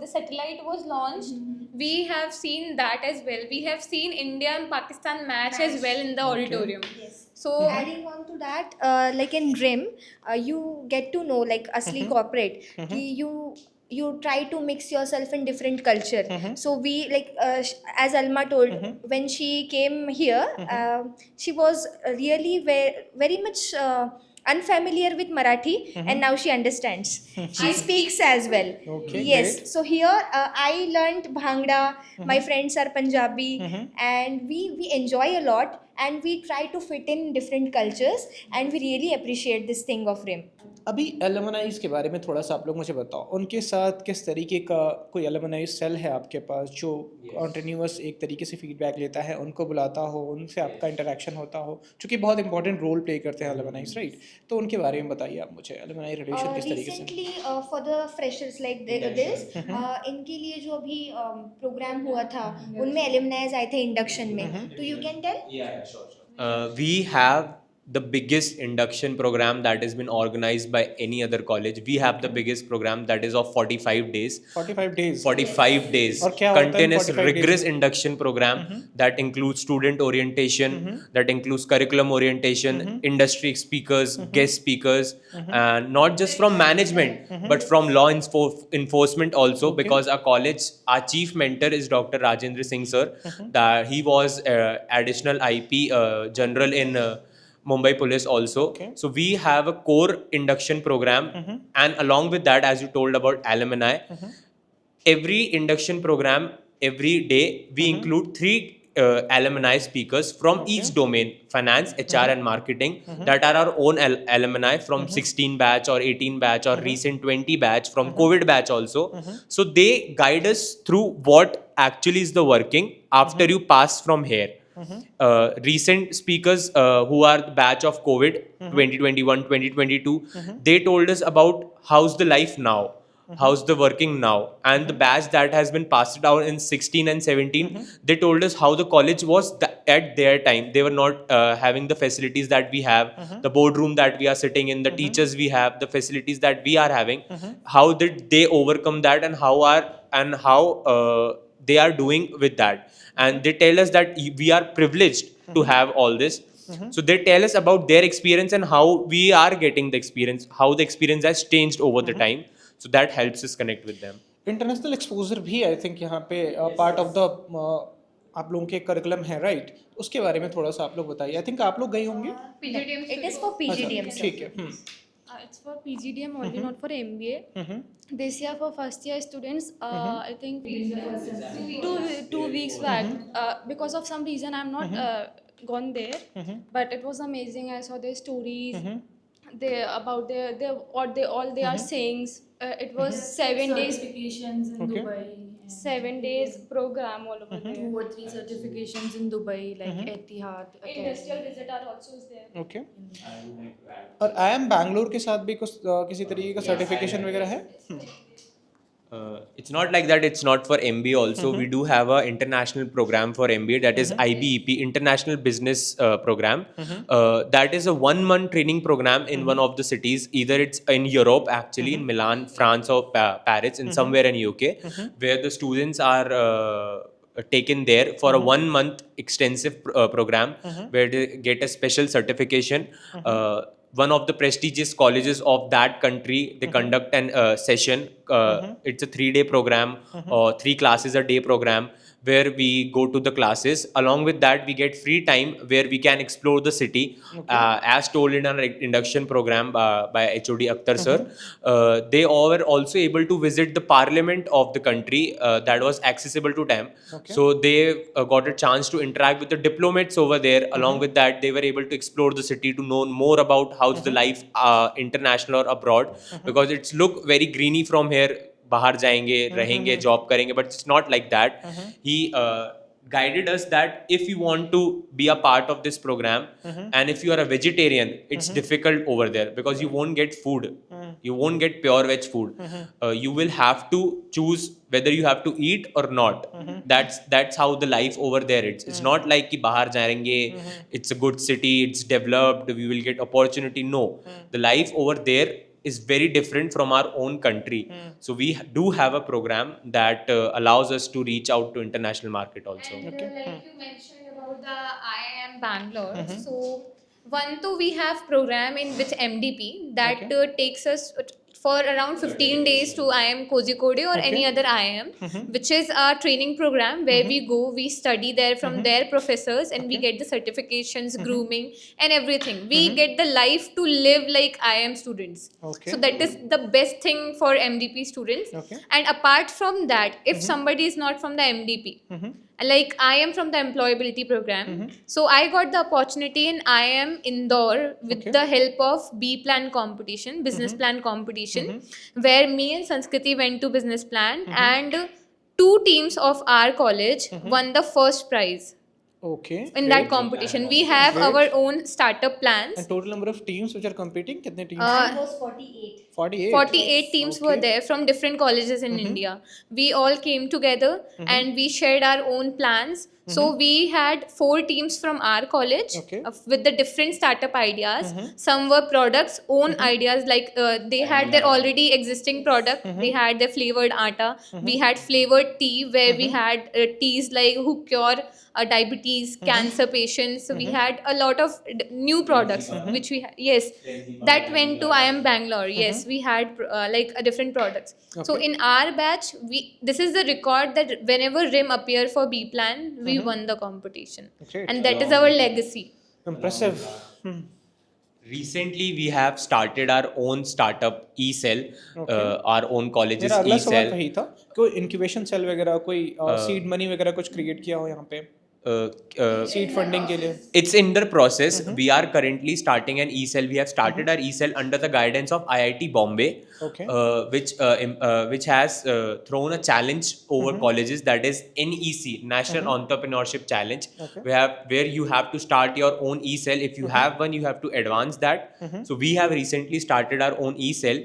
the satellite was launched, we have seen that as well. We have seen India and Pakistan match as well in the auditorium. Yes. So Adding on to that, like in RIM, you get to know like asli corporate कि you try to mix yourself in different culture. So we like as Alma told, when she came here, she was really very much unfamiliar with Marathi, and now she understands. She speaks as well. Okay, Yes. great. So here I learned Bhangra. My friends are Punjabi, and we enjoy a lot, and we try to fit in different cultures, and we really appreciate this thing of RIM. अभी एलमनाइज के बारे में थोड़ा सा आप लोग मुझे बताओ, उनके साथ किस तरीके का कोई एलमनाइज सेल है आपके पास जो कॉन्टिन्यूस एक तरीके से फीडबैक लेता है, उनको बुलाता हो, उनसे आपका इंटरेक्शन होता हो, चूँकि बहुत इंपॉर्टेंट रोल प्ले करते हैं एलमनाइज, राइट? तो उनके बारे में बताइए आप मुझे, एलमनाई रिलेशन किस तरीके से? Recently, for the freshers like this, इनके लिए जो अभी प्रोग्राम हुआ था, उनमें एलुमनाइज आए थे इंडक्शन में, तो you can tell. We have the biggest induction program that has been organized by any other college. We have the biggest program that is of 45 days. 45 days. 45 days. और क्या होता है Continuous 45 rigorous induction program that includes student orientation, that includes curriculum orientation, industry speakers, guest speakers, and not just from management, but from law enforcement also, because our college, our chief mentor is Dr. Rajendra Singh sir. That he was additional IP general in Mumbai Police also. So we have a core induction program, and along with that, as you told about alumni, every induction program, every day we include 3 alumni speakers from each domain: finance, HR, and marketing. That are our own alumni from 16 batch or 18 batch or recent 20 batch from COVID batch also. So they guide us through what actually is the working after you pass from here. Recent speakers who are the batch of COVID 2021 2022, they told us about how's the life now, how's the working now, and the batch that has been passed out in 16 and 17, they told us how the college was at their time. They were not having the facilities that we have, the boardroom that we are sitting in, the teachers we have, the facilities that we are having. How did they overcome that, and how they are doing with that? And they tell us that we are privileged to have all this. So they tell us about their experience and how we are getting the experience, how the experience has changed over the time. So that helps us connect with them. International exposure भी I think यहाँ पे part of the आप लोगों के curriculum है, right? उसके बारे में थोड़ा सा आप लोग बताइए. आई थिंक आप लोग गए होंगे. PGDM It is for PGDM. अच्छा, ठीक है. It's for PGDM only, not for MBA. This year for first year students, I think 2 weeks back. Because of some reason, I'm not gone there, but it was amazing. I saw their stories. About what they are saying. It was 7 days. Certifications in Okay. Dubai. 7 days program all over there. 2 or 3 certifications in Dubai, like Etihad. Industrial visit are also there. Okay. और I am Bangalore के साथ भी कुछ किसी तरीके का certification वगैरह है? It's not like that. It's not for MBA also. We do have a international program for MBA, that is IBEP, International Business Program. That is a 1-month training program in one of the cities. Either it's in Europe, actually in Milan, France, or Paris, in somewhere in UK, where the students are taken there for a 1-month extensive program where they get a special certification. one of the prestigious colleges of that country. They conduct an session. It's a 3-day program or 3 classes a day program where we go to the classes. Along with that, we get free time where we can explore the city. As told in our induction program by HOD Akhtar sir, they all were also able to visit the parliament of the country that was accessible to them. So they got a chance to interact with the diplomats over there. Along with that, they were able to explore the city to know more about how's the life international or abroad, because it's look very greeny from here. बाहर जाएंगे, रहेंगे, job करेंगे, but it's not like that. He guided us that if you want to be a part of this program, and if you are a vegetarian, it's difficult over there because you won't get food. You won't get pure veg food. You will have to choose whether you have to eat or not. That's how the life over there is. It's not like कि बाहर जाएंगे, it's a good city, it's developed, we will get opportunity. No, the life over there is very different from our own country. So we do have a program that allows us to reach out to international market also. And like you mentioned about the IIM Bangalore, so one to we have program in which MDP that takes us for around 15 days to IIM Kozhikode or any other IIM, which is a training program where we go, we study there from their professors, and we get the certifications, grooming, and everything. We get the life to live like IIM students. So that is the best thing for MDP students. And apart from that, if somebody is not from the MDP, like I am from the employability program, so I got the opportunity in IIM Indore with the help of B plan competition, business plan competition, where me and Sanskriti went to business plan, and 2 teams of our college won the first prize. In that competition, we have our own startup plans. And total number of teams which are competing, कितने teams? It was 48. 48 teams were there from different colleges in India. We all came together and we shared our own plans. So we had 4 teams from our college with the different startup ideas. Some were products, own ideas, like they had their already existing product. They had their flavored atta. We had flavored tea where we had teas like who cure diabetes, cancer patients. So we had a lot of new products which we had. Yes, that went to IIM Bangalore. Yes, we had like a different products. So in our batch, this is the record that whenever RIM appear for B plan, we won the competition. Great. And that is our legacy. Impressive. Recently, we have started our own startup e-cell, our own college's मेरा अगला सवाल e-cell. वही था, कोई incubation cell वगैरह, कोई seed money वगैरह कुछ क्रिएट किया हो यहाँ पे सीड फंडिंग के लिए? It's in the process. We are currently starting an e-cell. We have started our e-cell under the guidance of IIT Bombay, which has thrown a challenge over colleges, that is NEC, National Entrepreneurship Challenge, where you have to start your own e-cell. If you have one, you have to advance that. So we have recently started our own e-cell,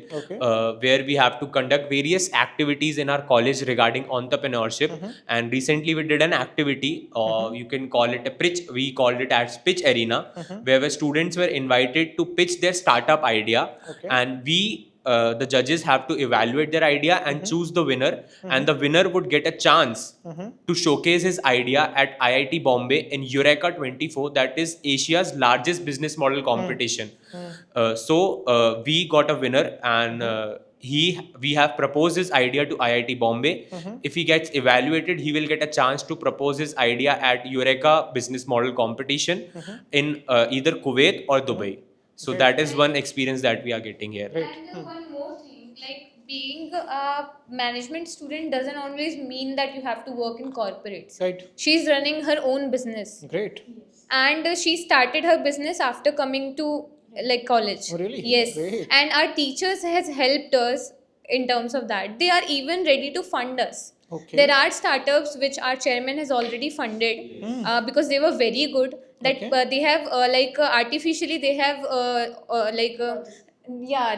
where we have to conduct various activities in our college regarding entrepreneurship. And recently we did an activity. You can call it a pitch. We called it as Pitch Arena, where the students were invited to pitch their startup idea, and the judges have to evaluate their idea and choose the winner, and the winner would get a chance to showcase his idea at IIT Bombay in Eureka 24, that is Asia's largest business model competition. So we got a winner, and we have proposed his idea to IIT Bombay. If he gets evaluated, he will get a chance to propose his idea at Eureka business model competition in either Kuwait or Dubai. So that is one experience that we are getting here. And one more thing, like being a management student doesn't always mean that you have to work in corporates. Right. She's running her own business. Great. And she started her business after coming to like college. Oh, really? Yes. Great. And our teachers has helped us in terms of that. They are even ready to fund us. There are startups which our chairman has already funded because they were very good. That they have artificially they have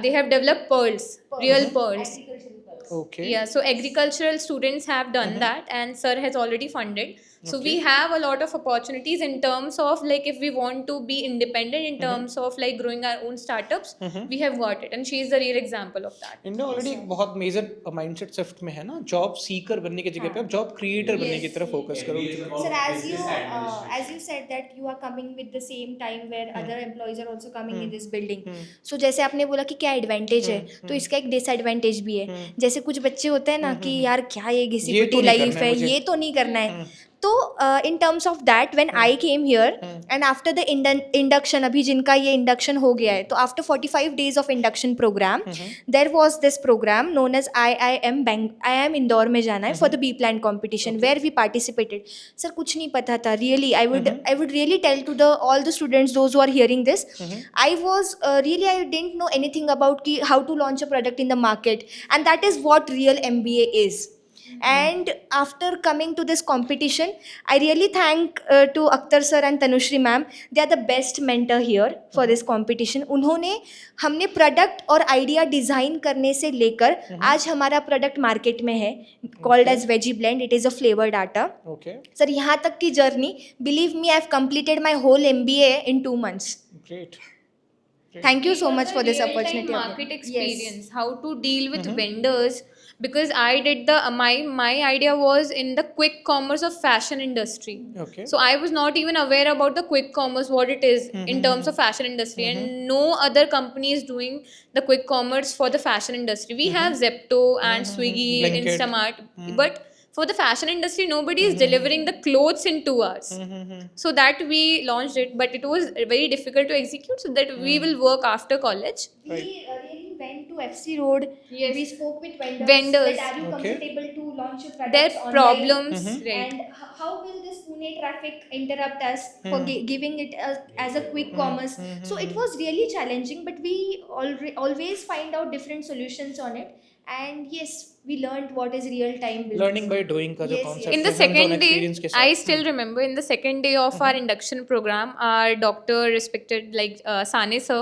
they have developed pearls, real pearls. Okay. Yeah, so agricultural students have done that, and sir has already funded. So we have a lot of opportunities in terms of like if we want to be independent in terms of like growing our own startups, we have got it, and she is the real example of that. India already एक बहुत major mindset shift में है ना, job seeker बनने की जगह पे आप जॉब क्रिएटर बनने की तरफ फोकस करो. Sir, as you said that you are coming with the same time where other employees are also coming in this building. So जैसे आपने बोला कि क्या एडवांटेज है, तो इसका एक डिसएडवांटेज भी है. जैसे कुछ बच्चे होते हैं ना कि यार क्या ये घिसी-पिटी लाइफ है, ये तो नहीं करना है. तो in terms of that when I came here and after the induction, अभी जिनका ये इंडक्शन हो गया है, तो after 45 days of induction program there was this program known as I Indore में जाना है for the B plan competition where we participated. Sir कुछ नहीं पता था really. I would really tell to the all the students those who are hearing this, I was really I didn't know anything about कि how to launch a product in the market, and that is what real MBA is. And after coming to this competition, I really thank to Akhtar sir and Tanushri ma'am. They are the best mentor here for this competition. उन्होंने हमने product और idea design करने से लेकर आज हमारा product market में है, called as veggie blend. It is a flavoured atta. Okay. Sir यहाँ तक की journey, believe me, I have completed my whole MBA in 2 months. Great. Thank you so It was much a for this real-time opportunity. market Yes. experience, how to deal with vendors, because I did the my idea was in the quick commerce of fashion industry. Okay. So I was not even aware about the quick commerce, what it is in terms of fashion industry, and no other company is doing the quick commerce for the fashion industry. We have Zepto and Swiggy, Blinkit. Instamart, but for the fashion industry nobody is delivering the clothes in 2 hours. So that we launched it, but it was very difficult to execute, so that we will work after college. We really went to FC Road. Yes. We spoke with Vendors. That are you Okay. comfortable to launch your products Their online? problems, right? And how will this Pune traffic interrupt us for giving it as a quick commerce? So it was really challenging, but we always find out different solutions on it. And yes, we learned what is real time business. Learning by doing का जो Yes, concept In the second day, I still remember in the second day of our induction program, our doctor, respected like Sane sir,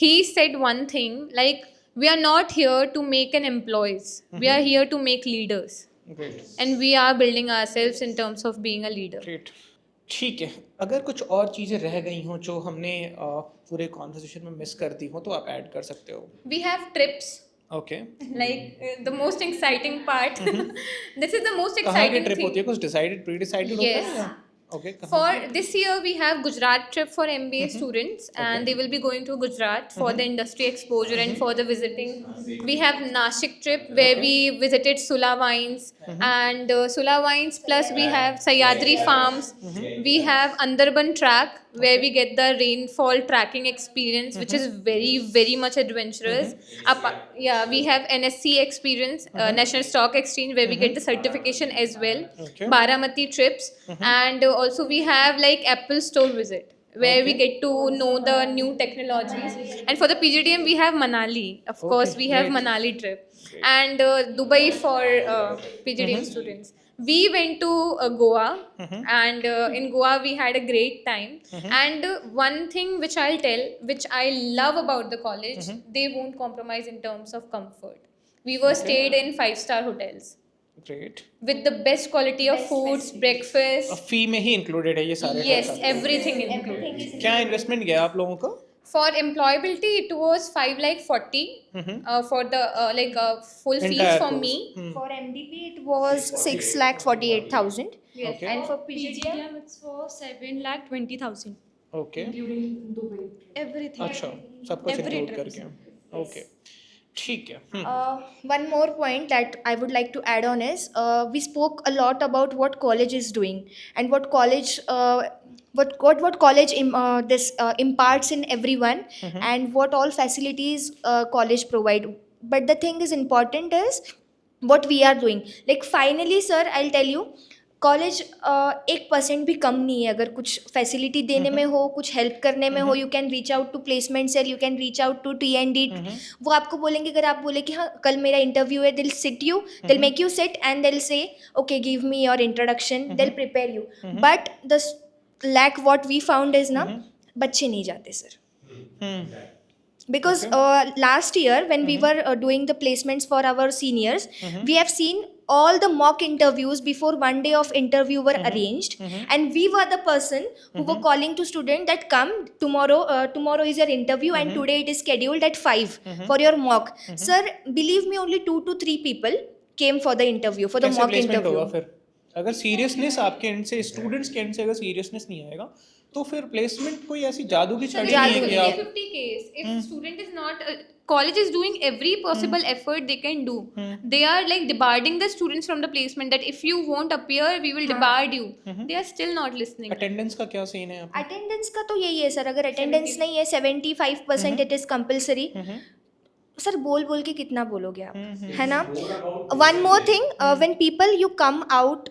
he said one thing like, we are not here to make an employees, we are here to make leaders, great. and we are building ourselves in terms of being a leader. Great. ठीक है. अगर कुछ और चीज़ें रह गई हों जो हमने पूरे कॉन्वर्सेशन में मिस कर दी हो तो आप ऐड कर सकते हो. We have trips. Okay. Like the most exciting part. This is the most कहाँ की exciting ट्रिप होती है? thing. कुछ डिसाइडेड प्री डिसाइडेड होता है Yes. या? Okay. For this year, we have Gujarat trip for MBA students, and they will be going to Gujarat for the industry exposure and for the visiting. We have Nashik trip where we visited Sula Wines and Sula Wines, plus we have Sayadri Farms. We have Andarban track where we get the rainfall tracking experience, which is very, very much adventurous. Yeah, we have NSC experience, National Stock Exchange, where we get the certification as well. Okay. Baramati trips, and also we have like Apple store visit where we get to know the new technologies. And for the PGDM we have Manali, of course we have great. Manali trip, and Dubai for PGDM students. We went to Goa, and in Goa we had a great time. And one thing which I'll tell, which I love about the college, they won't compromise in terms of comfort. We were stayed in 5-star hotels great. with the best quality of foods, breakfast. फी में ही included है ये सारे Yes, खर्चा. everything included. Everything is क्या investment गया आप लोगों का? For employability, it was 5,40,000 for the full fees Entire for course. me. For MDP, it was 6,48,000. Okay. And for PGDM, PGDM it's for 7,20,000. Okay. Everything. अच्छा, सब कुछ Every include trips. करके. Okay. ठीक है. one more point that I would like to add on is we spoke a lot about what college is doing and what college imparts in everyone and what all facilities college provide. But the thing is important is what we are doing. Like finally, sir, I'll tell you, college 1% भी कम नहीं है. अगर कुछ facility देने में हो, कुछ help करने में हो, you can reach out to placement cell, you can reach out to T&D. वो आपको बोलेंगे, अगर आप बोले कि हाँ कल मेरा इंटरव्यू है, they'll sit you, they'll make you sit and they'll say okay give me your introduction, they'll prepare you. But the lack what we found is ना, बच्चे नहीं जाते sir. because last year when we were doing the placements for our seniors, we have seen all the mock interviews before one day of interview were arranged, and we were the person who were calling to student that come tomorrow, tomorrow is your interview and today it is scheduled at 5 for your mock. Sir, believe me, only 2 to 3 people came for the interview, for the कैसे mock placement interview. होगा फिर? अगर seriousness आपके and से, students के and से अगर seriousness नहीं आएगा तो फिर प्लेसमेंट कोई ऐसी जादू की छड़ी नहीं है कि आप 50 case. If student is not, college is doing every possible effort they can do. They are like debarring the students from the placement that if you won't appear, we will debar you. They are still not listening. Attendance का क्या scene है? Attendance का तो यही है sir, अगर attendance नहीं है 75% इट इज कंपलसरी. सर बोल बोल के कितना बोलोगे आप, है ना. One more thing, when people you come out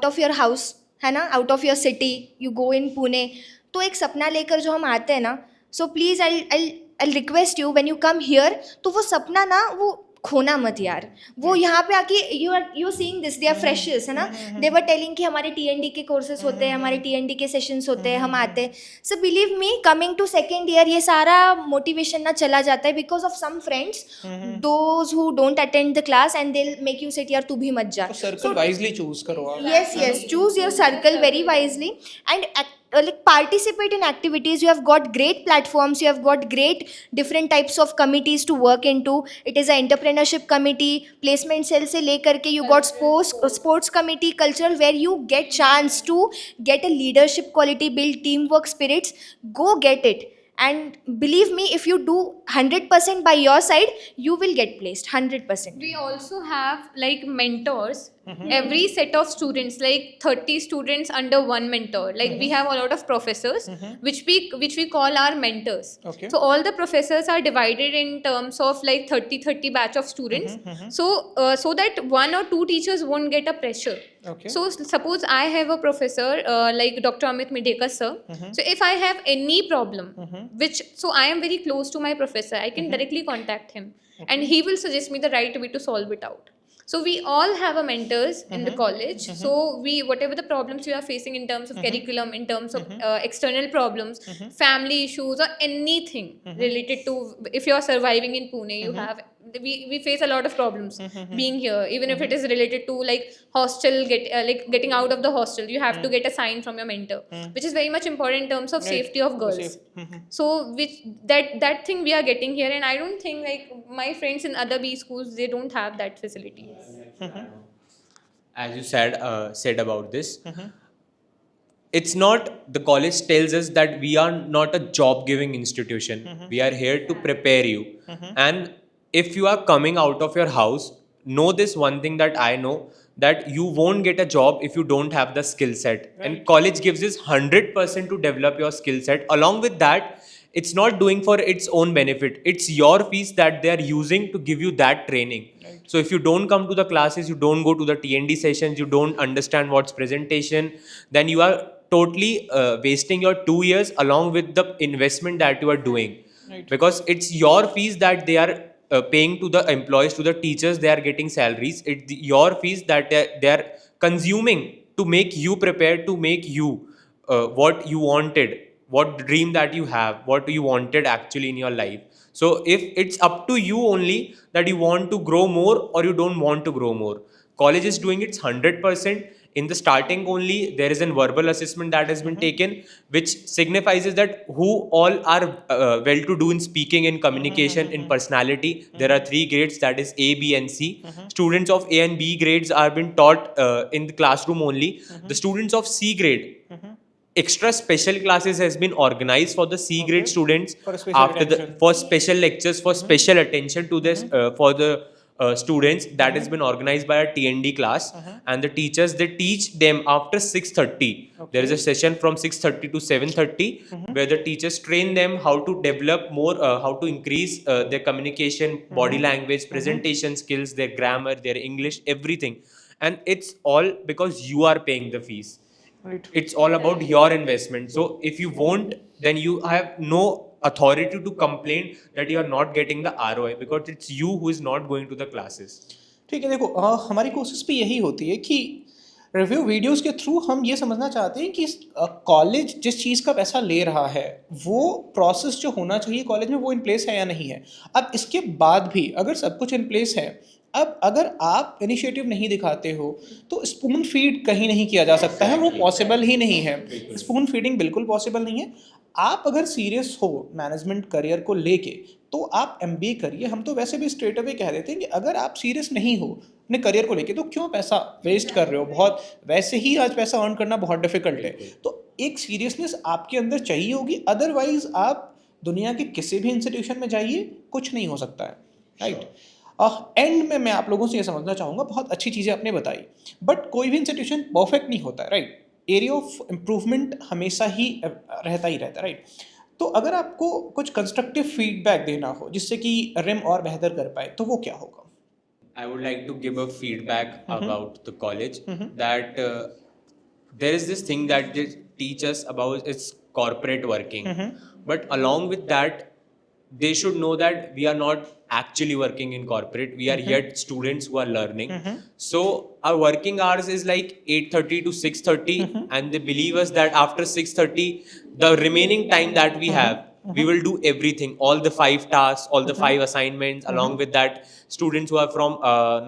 of your house, है ना, out of your city, you go in Pune, तो एक सपना लेकर जो हम आते हैं ना, so please I request you, when you come here, तो वो सपना ना वो खोना मत यार. वो यहाँ पे आके you seeing this, they are freshers, है ना, दे वर टेलिंग कि हमारे TND के कोर्सेज होते हैं, हमारे TND के सेशंस होते हैं, हम आते हैं. So believe me, coming to second year ये सारा मोटिवेशन ना चला जाता है because of some friends those who don't attend the class and they make you set यार तू भी मत जा. सर्कल वाइजली चूज करो आप. Yes, choose your circle very wisely and like participate in activities. You have got great platforms, you have got great different types of committees to work into. It is a entrepreneurship committee, placement cell se lekar ke you got sports committee, cultural, where you get chance to get a leadership quality, build teamwork spirits. Go get it. And believe me, if you do 100% by your side, you will get placed 100%. We also have like mentors. Every set of students, like 30 students under one mentor. Like we have a lot of professors, which we call our mentors. Okay. So all the professors are divided in terms of like 30 batch of students. So that one or two teachers won't get a pressure. Okay. So suppose I have a professor like Dr. Amit Midekar sir. So if I have any problem, so I am very close to my professor, I can directly contact him, and he will suggest me the right way to solve it out. So we all have a mentors in the college. So whatever the problems you are facing in terms of curriculum, in terms of external problems, family issues, or anything related to, if you are surviving in Pune, you have, we face a lot of problems being here. Even if it is related to like hostel, getting out of the hostel, you have to get a sign from your mentor, which is very much important in terms of safety of girls. So that thing we are getting here, and I don't think like my friends in other B schools, they don't have that facility. As you said about this, it's not, the college tells us that we are not a job giving institution. We are here to prepare you. And if you are coming out of your house, know this one thing that I know, that you won't get a job if you don't have the skill set. And college gives us 100% to develop your skill set. Along with that, it's not doing for its own benefit. It's your fees that they are using to give you that training. So if you don't come to the classes, you don't go to the TND sessions, you don't understand what's presentation, then you are totally wasting your 2 years along with the investment that you are doing. Because it's your fees that they are paying to the employees, to the teachers, they are getting salaries. It's your fees that they are consuming to make you prepared, to make you what you wanted, what dream that you have, what you wanted actually in your life. So if it's up to you only that you want to grow more or you don't want to grow more, college is doing its 100%. In the starting only, there is a verbal assessment that has been taken, which signifies that who all are well to do in speaking, in communication, in personality. There are 3 grades, that is A, B and C. Students of A and B grades are being taught in the classroom only. The students of C grade, extra special classes has been organized for the C grade students for special lectures, for special attention to this for the students. That has been organized by a TND class, and the teachers, they teach them after 6:30. There is a session from 6:30 to 7:30 where the teachers train them how to develop more, how to increase their communication, body language, presentation skills, their grammar, their English, everything. And it's all because you are paying the fees. Right. It's all about your investment. So if you won't, then you have no authority to complain that you are not getting the ROI, because it's you who is not going to the classes. ठीक है. देखो हमारी कोशिश भी यही होती है कि रिव्यू वीडियोस के थ्रू हम ये समझना चाहते हैं कि कॉलेज जिस चीज़ का पैसा ले रहा है वो प्रोसेस जो होना चाहिए कॉलेज में वो इन प्लेस है या नहीं है। अब इसके बाद भी अगर सब कुछ इन प्लेस है, अब अगर आप इनिशिएटिव नहीं दिखाते हो तो स्पून फीड कहीं नहीं किया जा सकता है, वो पॉसिबल ही नहीं है। स्पून फीडिंग बिल्कुल पॉसिबल नहीं है। आप अगर सीरियस हो मैनेजमेंट करियर को लेके तो आप एमबीए करिए। हम तो वैसे भी स्ट्रेट अवे कह देते हैं कि अगर आप सीरियस नहीं हो अपने करियर को लेके तो क्यों पैसा वेस्ट कर रहे हो। बहुत वैसे ही आज पैसा अर्न करना बहुत डिफिकल्ट है, तो एक सीरियसनेस आपके अंदर चाहिए होगी, अदरवाइज आप दुनिया के किसी भी इंस्टीट्यूशन में जाइए कुछ नहीं हो सकता है, राइट। एंड में मैं आप लोगों से ये समझना चाहूँगा, बहुत अच्छी चीज़ें आपने बताई, बट कोई भी इंस्टीट्यूशन परफेक्ट नहीं होता है, राइट। एरिया ऑफ इम्प्रूवमेंट हमेशा ही रहता ही रहता है, राइट। तो अगर आपको कुछ कंस्ट्रक्टिव फीडबैक देना हो जिससे कि रिम और बेहतर कर पाए तो वो क्या होगा? I would like to give a feedback about the college that there is this thing that they teach us about it's corporate working, but along with that they should know that we are not actually working in corporate. We are yet students who are learning. So our working hours is like 8:30 to 6:30, and they believe us that after 6:30 the remaining time that we have we will do everything, all the 5 tasks, all the 5 assignments. Along with that, students who are from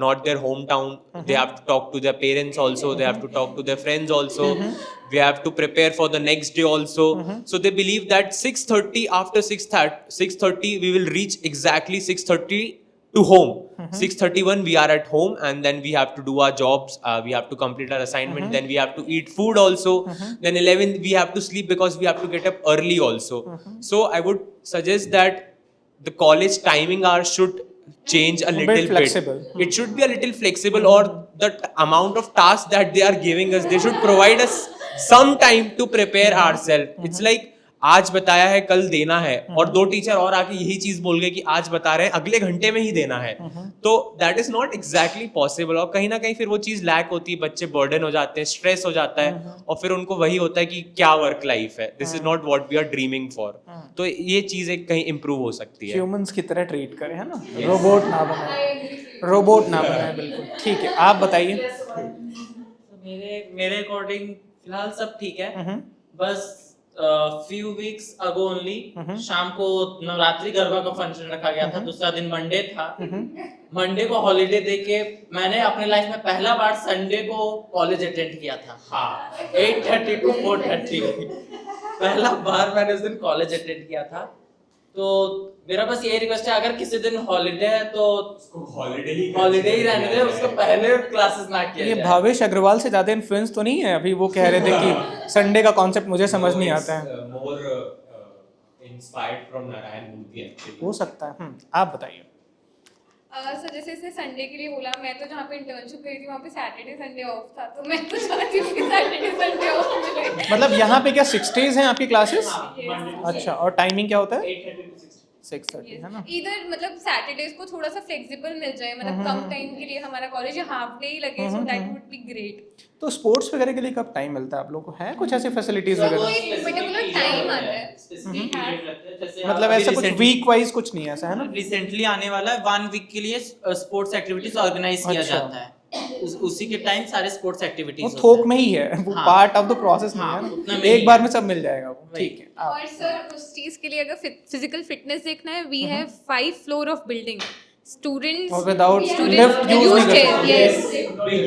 not their hometown, they have to talk to their parents also, they have to talk to their friends also, we have to prepare for the next day also. So they believe that 6:30, after 6:30 we will reach exactly 6:30 to home. 6:31 we are at home, and then we have to do our jobs, we have to complete our assignment, then we have to eat food also, then 11 we have to sleep because we have to get up early also. So I would suggest that the college timing hours should change a little flexible. bit. It should be a little flexible, or the amount of tasks that they are giving us, they should provide us some time to prepare ourselves. It's like आज बताया है कल देना है, और 2 teacher और आके यही चीज बोल गए कि आज बता रहे हैं अगले घंटे में ही देना है, तो that is not exactly possible. और कहीं ना कहीं फिर वो चीज लैक होती है, बच्चे बर्डन हो जाते हैं, स्ट्रेस हो जाता है, और फिर उनको वही होता है कि क्या वर्क लाइफ है, this is not what we are dreaming for. तो ये चीजें कहीं इंप्रूव हो सकती है। ह्यूमंस की तरह ट्रीट करें, है ना, रोबोट ना बनाए, रोबोट ना बनाए, बिल्कुल ठीक है। आप बताइए। मेरे अकॉर्डिंग फिलहाल सब ठीक है, बस few weeks ago only शाम को नवरात्रि गरबा का फंक्शन रखा गया था, दूसरा दिन मंडे था। मंडे को हॉलीडे देके मैंने अपने लाइफ में पहला बार संडे को कॉलेज अटेंड किया था। हाँ, 8:30 to 4:30 पहला बार मैंने उस दिन कॉलेज अटेंड किया था। तो मेरा बस यही रिक्वेस्ट है, अगर किसी दिन हॉलीडे है तो हॉलीडे ही रहने दे, उसको पहले क्लासेस ना किया ये जाए। भावेश अग्रवाल से ज्यादा इन्फ्लुएंस तो नहीं है? अभी वो कह रहे थे कि संडे का कॉन्सेप्ट मुझे समझ नहीं आता है। More inspired from Narayan Murthy actually. हो सकता है। आप बताइए। सो जैसे इसने संडे के लिए बोला, मैं तो जहाँ पे इंटर्नशिप करी थी वहाँ पे सैटरडे संडे ऑफ था, तो मैं तो चाहती हूँ कि सैटरडे संडे ऑफ मिले। मतलब यहाँ पे क्या 6 days हैं आपकी क्लासेस? Yes. अच्छा, और टाइमिंग क्या होता है? 6:30, है ना। इधर मतलब सैटरडेज को थोड़ा सा फ्लेक्सिबल मिल जाए, मतलब कम टाइम के लिए हमारा कॉलेज हाफ डे ही लगे, so that would be great. तो स्पोर्ट्स वगैरह के लिए कब टाइम मिलता है आप लोगों को? है कुछ ऐसे फैसिलिटीज वगैरह? कोई पर्टिकुलर टाइम आता है, मतलब ऐसा कुछ वीक वाइज कुछ नहीं है ऐसा, है ना? रिसेंटली आने वाला है 1 वीक के लिए स्पोर्ट्स एक्टिविटीज ऑर्गेनाइज किया अच्छा। जाता है, उसी के टाइम सारे स्पोर्ट्स एक्टिविटीज वो थोक में ही है, वो हाँ। पार्ट ऑफ द प्रोसेस नहीं हाँ, है उतना ना, में एक ही बार है। में सब मिल जाएगा वो। ठीक है। आप और सर उस चीज के लिए अगर फिजिकल फिटनेस देखना है, we have 5 floor of building, students और without lift use नहीं कर सकते।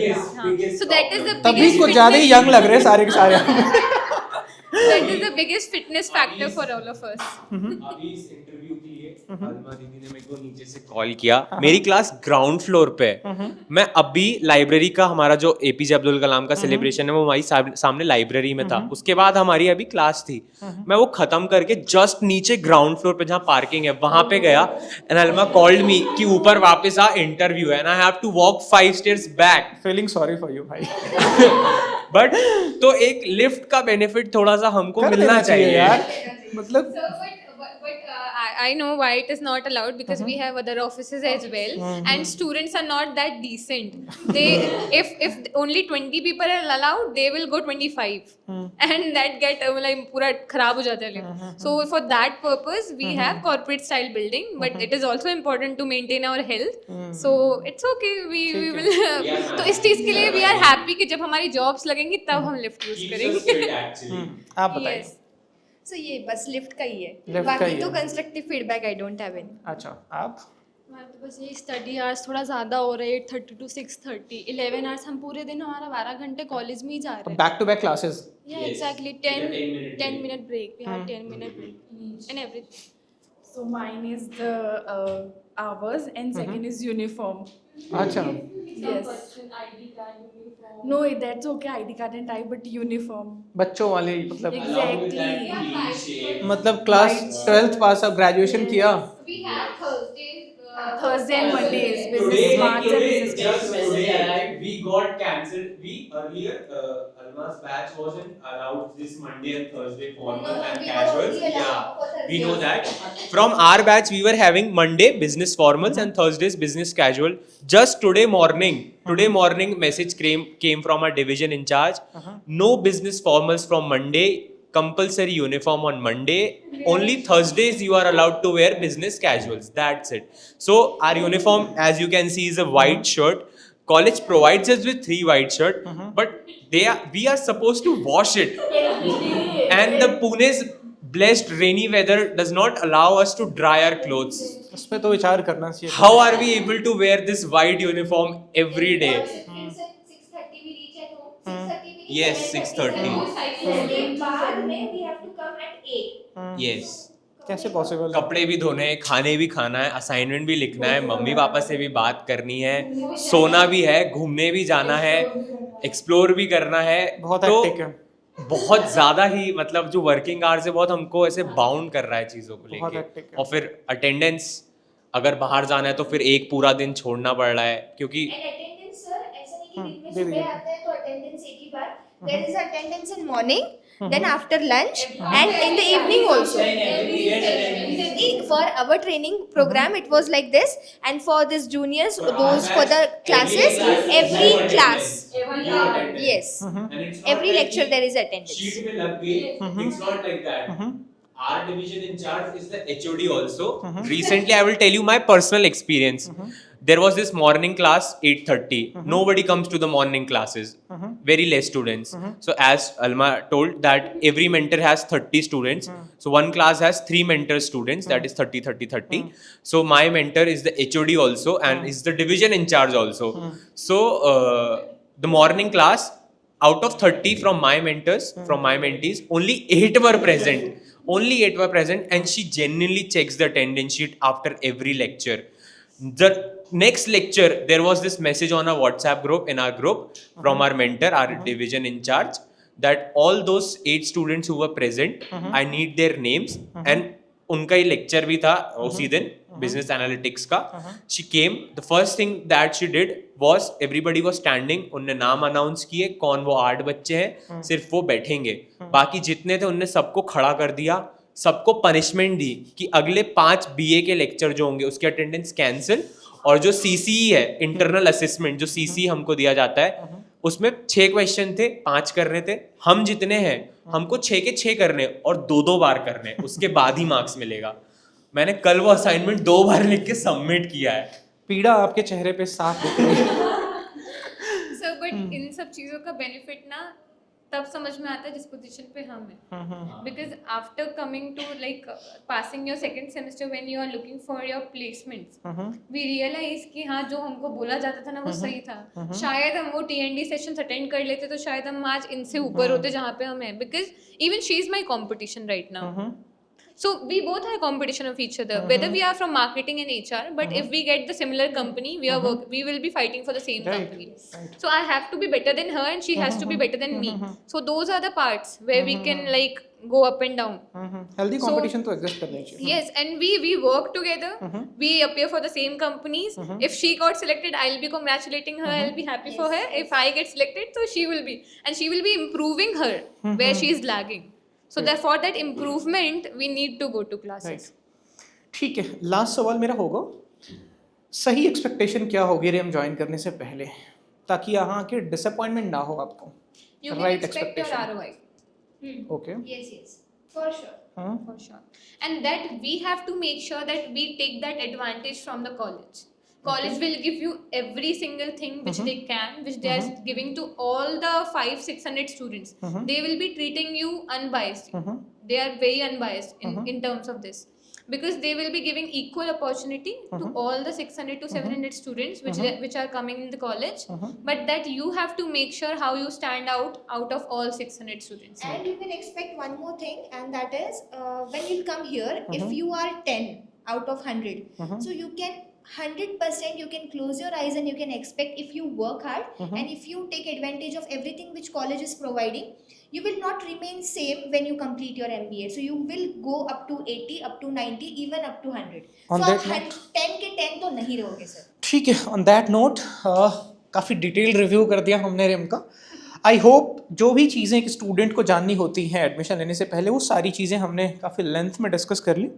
Yes, so that is the तभी कुछ ज्यादा ही यंग लग रहे हैं सारे के सारे। That is the biggest fitness factor for all of us. अभी इस इंटरव्यू के लिए अलमा दीदी ने मेरे को नीचे से कॉल किया। मेरी क्लास ग्राउंड फ्लोर पे है। मैं अभी लाइब्रेरी का हमारा जो एपीजे अब्दुल कलाम का सेलिब्रेशन है वो हमारी सामने लाइब्रेरी में था, उसके बाद हमारी अभी क्लास थी। मैं वो खत्म करके जस्ट नीचे ग्राउंड फ्लोर पे जहाँ पार्किंग है वहां पे गया, एंड अलमा कॉल्ड मी कि ऊपर वापस आ, इंटरव्यू है, and I have to walk 5 stairs back. Feeling sorry for you भाई। बट तो एक लिफ्ट का बेनिफिट थोड़ा सा हमको कर मिलना देना चाहिए यार, मतलब Sir, but I know why it is not allowed because we have other offices as well, and students are not that decent. They if only 20 people are allowed, they will go 25, and that get like पूरा खराब हो जाता है. So for that purpose, we have corporate style building, but it is also important to maintain our health. So it's okay. We will. तो इस चीज के लिए we are happy कि जब हमारी jobs लगेंगी तब हम lift use Keeps us fit करेंगे. actually. आप बताइए. Yes. सो ये बस लिफ्ट का ही है, Lift का बाकी ही तो है. Constructive feedback I don't have any. अच्छा आप हमारे तो बस ये स्टडी आवर्स थोड़ा ज़्यादा हो रहे हैं, 8:30 to 6:30, 11 आवर्स. हम पूरे दिन हमारा 12 घंटे कॉलेज में ही जा रहे हैं. Back to back classes. Yeah, exactly. 10 minute break. We have 10 minute break and everything. So mine is the hours and second is uniform. अच्छा. Yes. No, that's okay. ID card and tie, but uniform. बच्चों वाले मतलब Exactly. मतलब class 12th पास अब graduation किया. We have Thursdays. Thursday and Mondays, business smarts and business casual. We got cancelled. We earlier, Alma's batch wasn't allowed this Monday and Thursday formal and casuals. Yeah, we know that. From our batch, we were having Monday business formals and Thursdays business casual. Just today morning message came from our division in charge. No business formals from Monday. Compulsory uniform on Monday. Only Thursdays you are allowed to wear business casuals. That's it. So our uniform, as you can see, is a white shirt. College provides us with 3 white shirt, but we are supposed to wash it. And the Pune's blessed rainy weather does not allow us to dry our clothes. उस पे तो विचार करना चाहिए. How are we able to wear this white uniform every day? 6:30 we reach at home. 6:30 we reach. Yes, 6:30. बाद में we have to come at 8. Yes. कैसे possible? कपड़े भी धोने हैं, खाने भी खाना है, असाइनमेंट भी लिखना है, मम्मी पापा से भी बात करनी है, सोना भी है, घूमने भी जाना है, एक्सप्लोर भी करना है. बहुत तो hectic है. बहुत ज़्यादा ही मतलब जो वर्किंग आवर्स है बहुत हमको ऐसे बाउंड कर रहा है चीज़ों को बहुत लेके. hectic है. और फिर अटेंडेंस अगर बाहर जाना है तो फिर एक पूरा दिन छोड़ना पड़ रहा है क्योंकि And attendance sir, ऐसा नहीं कि दिन में दे दीजिए. सुबह आता है तो attendance एक ही बार. There is attendance in morning, then after lunch, and in the evening also. For our training program, it was like this, and for this juniors, those for the classes, every class, yes, every lecture there is attendance. Sheet में लग गई. It's not like that. Our division in charge is the HOD also. Recently, I will tell you my personal experience. There was this morning class 8:30. Nobody comes to the morning classes. Very less students. So as Alma told that every mentor has 30 students. So one class has 3 mentor students. That is 30, 30, 30. So my mentor is the HOD also and is the division in charge also. So the morning class, out of 30 from my mentors, from my mentees, only 8 were present. Only 8 were present, and she genuinely checks the attendance sheet after every lecture. The next lecture, there was this message on a WhatsApp group, in our group, from our mentor, our division in charge, that all those 8 students who were present, I need their names, and उनका ही lecture भी था उसी दिन, business analytics का. She came. The first thing that she did was everybody was standing. उनने नाम announce किए, कौन वो 8 बच्चे हैं, सिर्फ वो बैठेंगे. बाकी जितने थे उनने सबको खड़ा कर दिया, सबको पनिशमेंट दी कि अगले 5 BA के लेक्चर जो होंगे उसके अटेंडेंस कैंसिल. और जो CCE है, इंटरनल असेसमेंट, जो CCE हमको दिया जाता है, उसमें 6 क्वेश्चन थे, 5 करने थे. हम जितने हैं हमको 6 के 6 करने और 2-2 बार करने, उसके बाद ही मार्क्स मिलेगा. मैंने कल वो असाइनमेंट 2 बार लिख के सबमिट किया है. पीड़ा आपके चेहरे पे साफ दिख रही है. सर बट इन सब चीज़ों का बेनिफिट ना तब समझ में आता है जिस पोजीशन पे हम हैं. Because after coming to like passing your second semester when you are looking for your placements, we realise कि हाँ जो हमको बोला जाता था ना वो सही था. शायद हम वो TND सेशंस अटेंड कर लेते तो शायद हम आज इनसे ऊपर होते जहाँ पे हम हैं. Because even she is my competition right now. So we both are competition of each other, whether we are from marketing and HR, but if we get the similar company, we will be fighting for the same Right. company. So I have to be better than her and she has to be better than me. So those are the parts where we can like go up and down. Healthy So- competition तो exist करना चाहिए. Yes, and we work together. We appear for the same companies. If she got selected, I'll be congratulating her. I'll be happy for her. If I get selected, so she will be, and she will be improving her where she is lagging. So therefore, that improvement we need to go to classes. Right. ठीक है, last सवाल मेरा होगा, सही expectation क्या होगी RAM join करने से पहले, ताकि यहाँ के डिसअपॉइंटमेंट ना हो आपको? You can Right expect your expectation. ROI. Okay. Yes, for sure. For sure. And that we have to make sure that we take that advantage from the college. College will give you every single thing which they can, which they are giving to all the 500-600 students. They will be treating you unbiased. They are very unbiased in terms of this. Because they will be giving equal opportunity to all the 600 to 700 students which are coming in the college, but that you have to make sure how you stand out of all 600 students. And you can expect one more thing, and that is when you come here, if you are 10 out of 100, so you can 100% you can close your eyes and you can expect, if you work hard and if you take advantage of everything which college is providing, you will not remain same when you complete your MBA. So you will go up to 80, up to 90, even up to 100. On so that आप 10 के 10 तो नहीं रहोगे sir. ठीक है, on that note काफ़ी detail review कर दिया हमने रेम का। आई होप जो भी चीज़ें एक स्टूडेंट को जाननी होती हैं एडमिशन लेने से पहले, वो सारी चीज़ें हमने काफ़ी लेंथ में डिस्कस कर ली।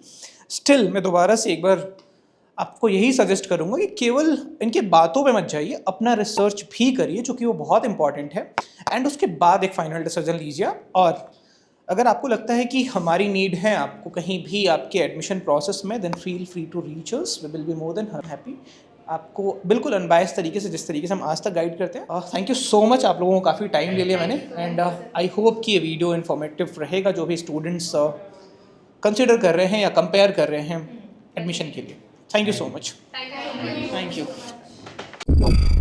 स्टिल मैं दोबारा से एक बार आपको यही सजेस्ट करूँगा कि केवल इनके बातों पे मत जाइए, अपना रिसर्च भी करिए, चूँकि वो बहुत इंपॉर्टेंट है, एंड उसके बाद एक फाइनल डिसीजन लीजिए। और अगर आपको लगता है कि हमारी नीड है आपको कहीं भी आपके एडमिशन प्रोसेस में, then feel free to reach us, we will be more than happy आपको बिल्कुल अनबायस तरीके से, जिस तरीके से हम आज तक गाइड करते हैं। थैंक यू सो मच, आप लोगों को काफ़ी टाइम ले लिया मैंने, एंड आई होप कि ये वीडियो इन्फॉर्मेटिव रहेगा जो भी स्टूडेंट्स कंसिडर कर रहे हैं या कंपेयर कर रहे हैं एडमिशन के लिए। Thank you so much. Thank you. Thank you.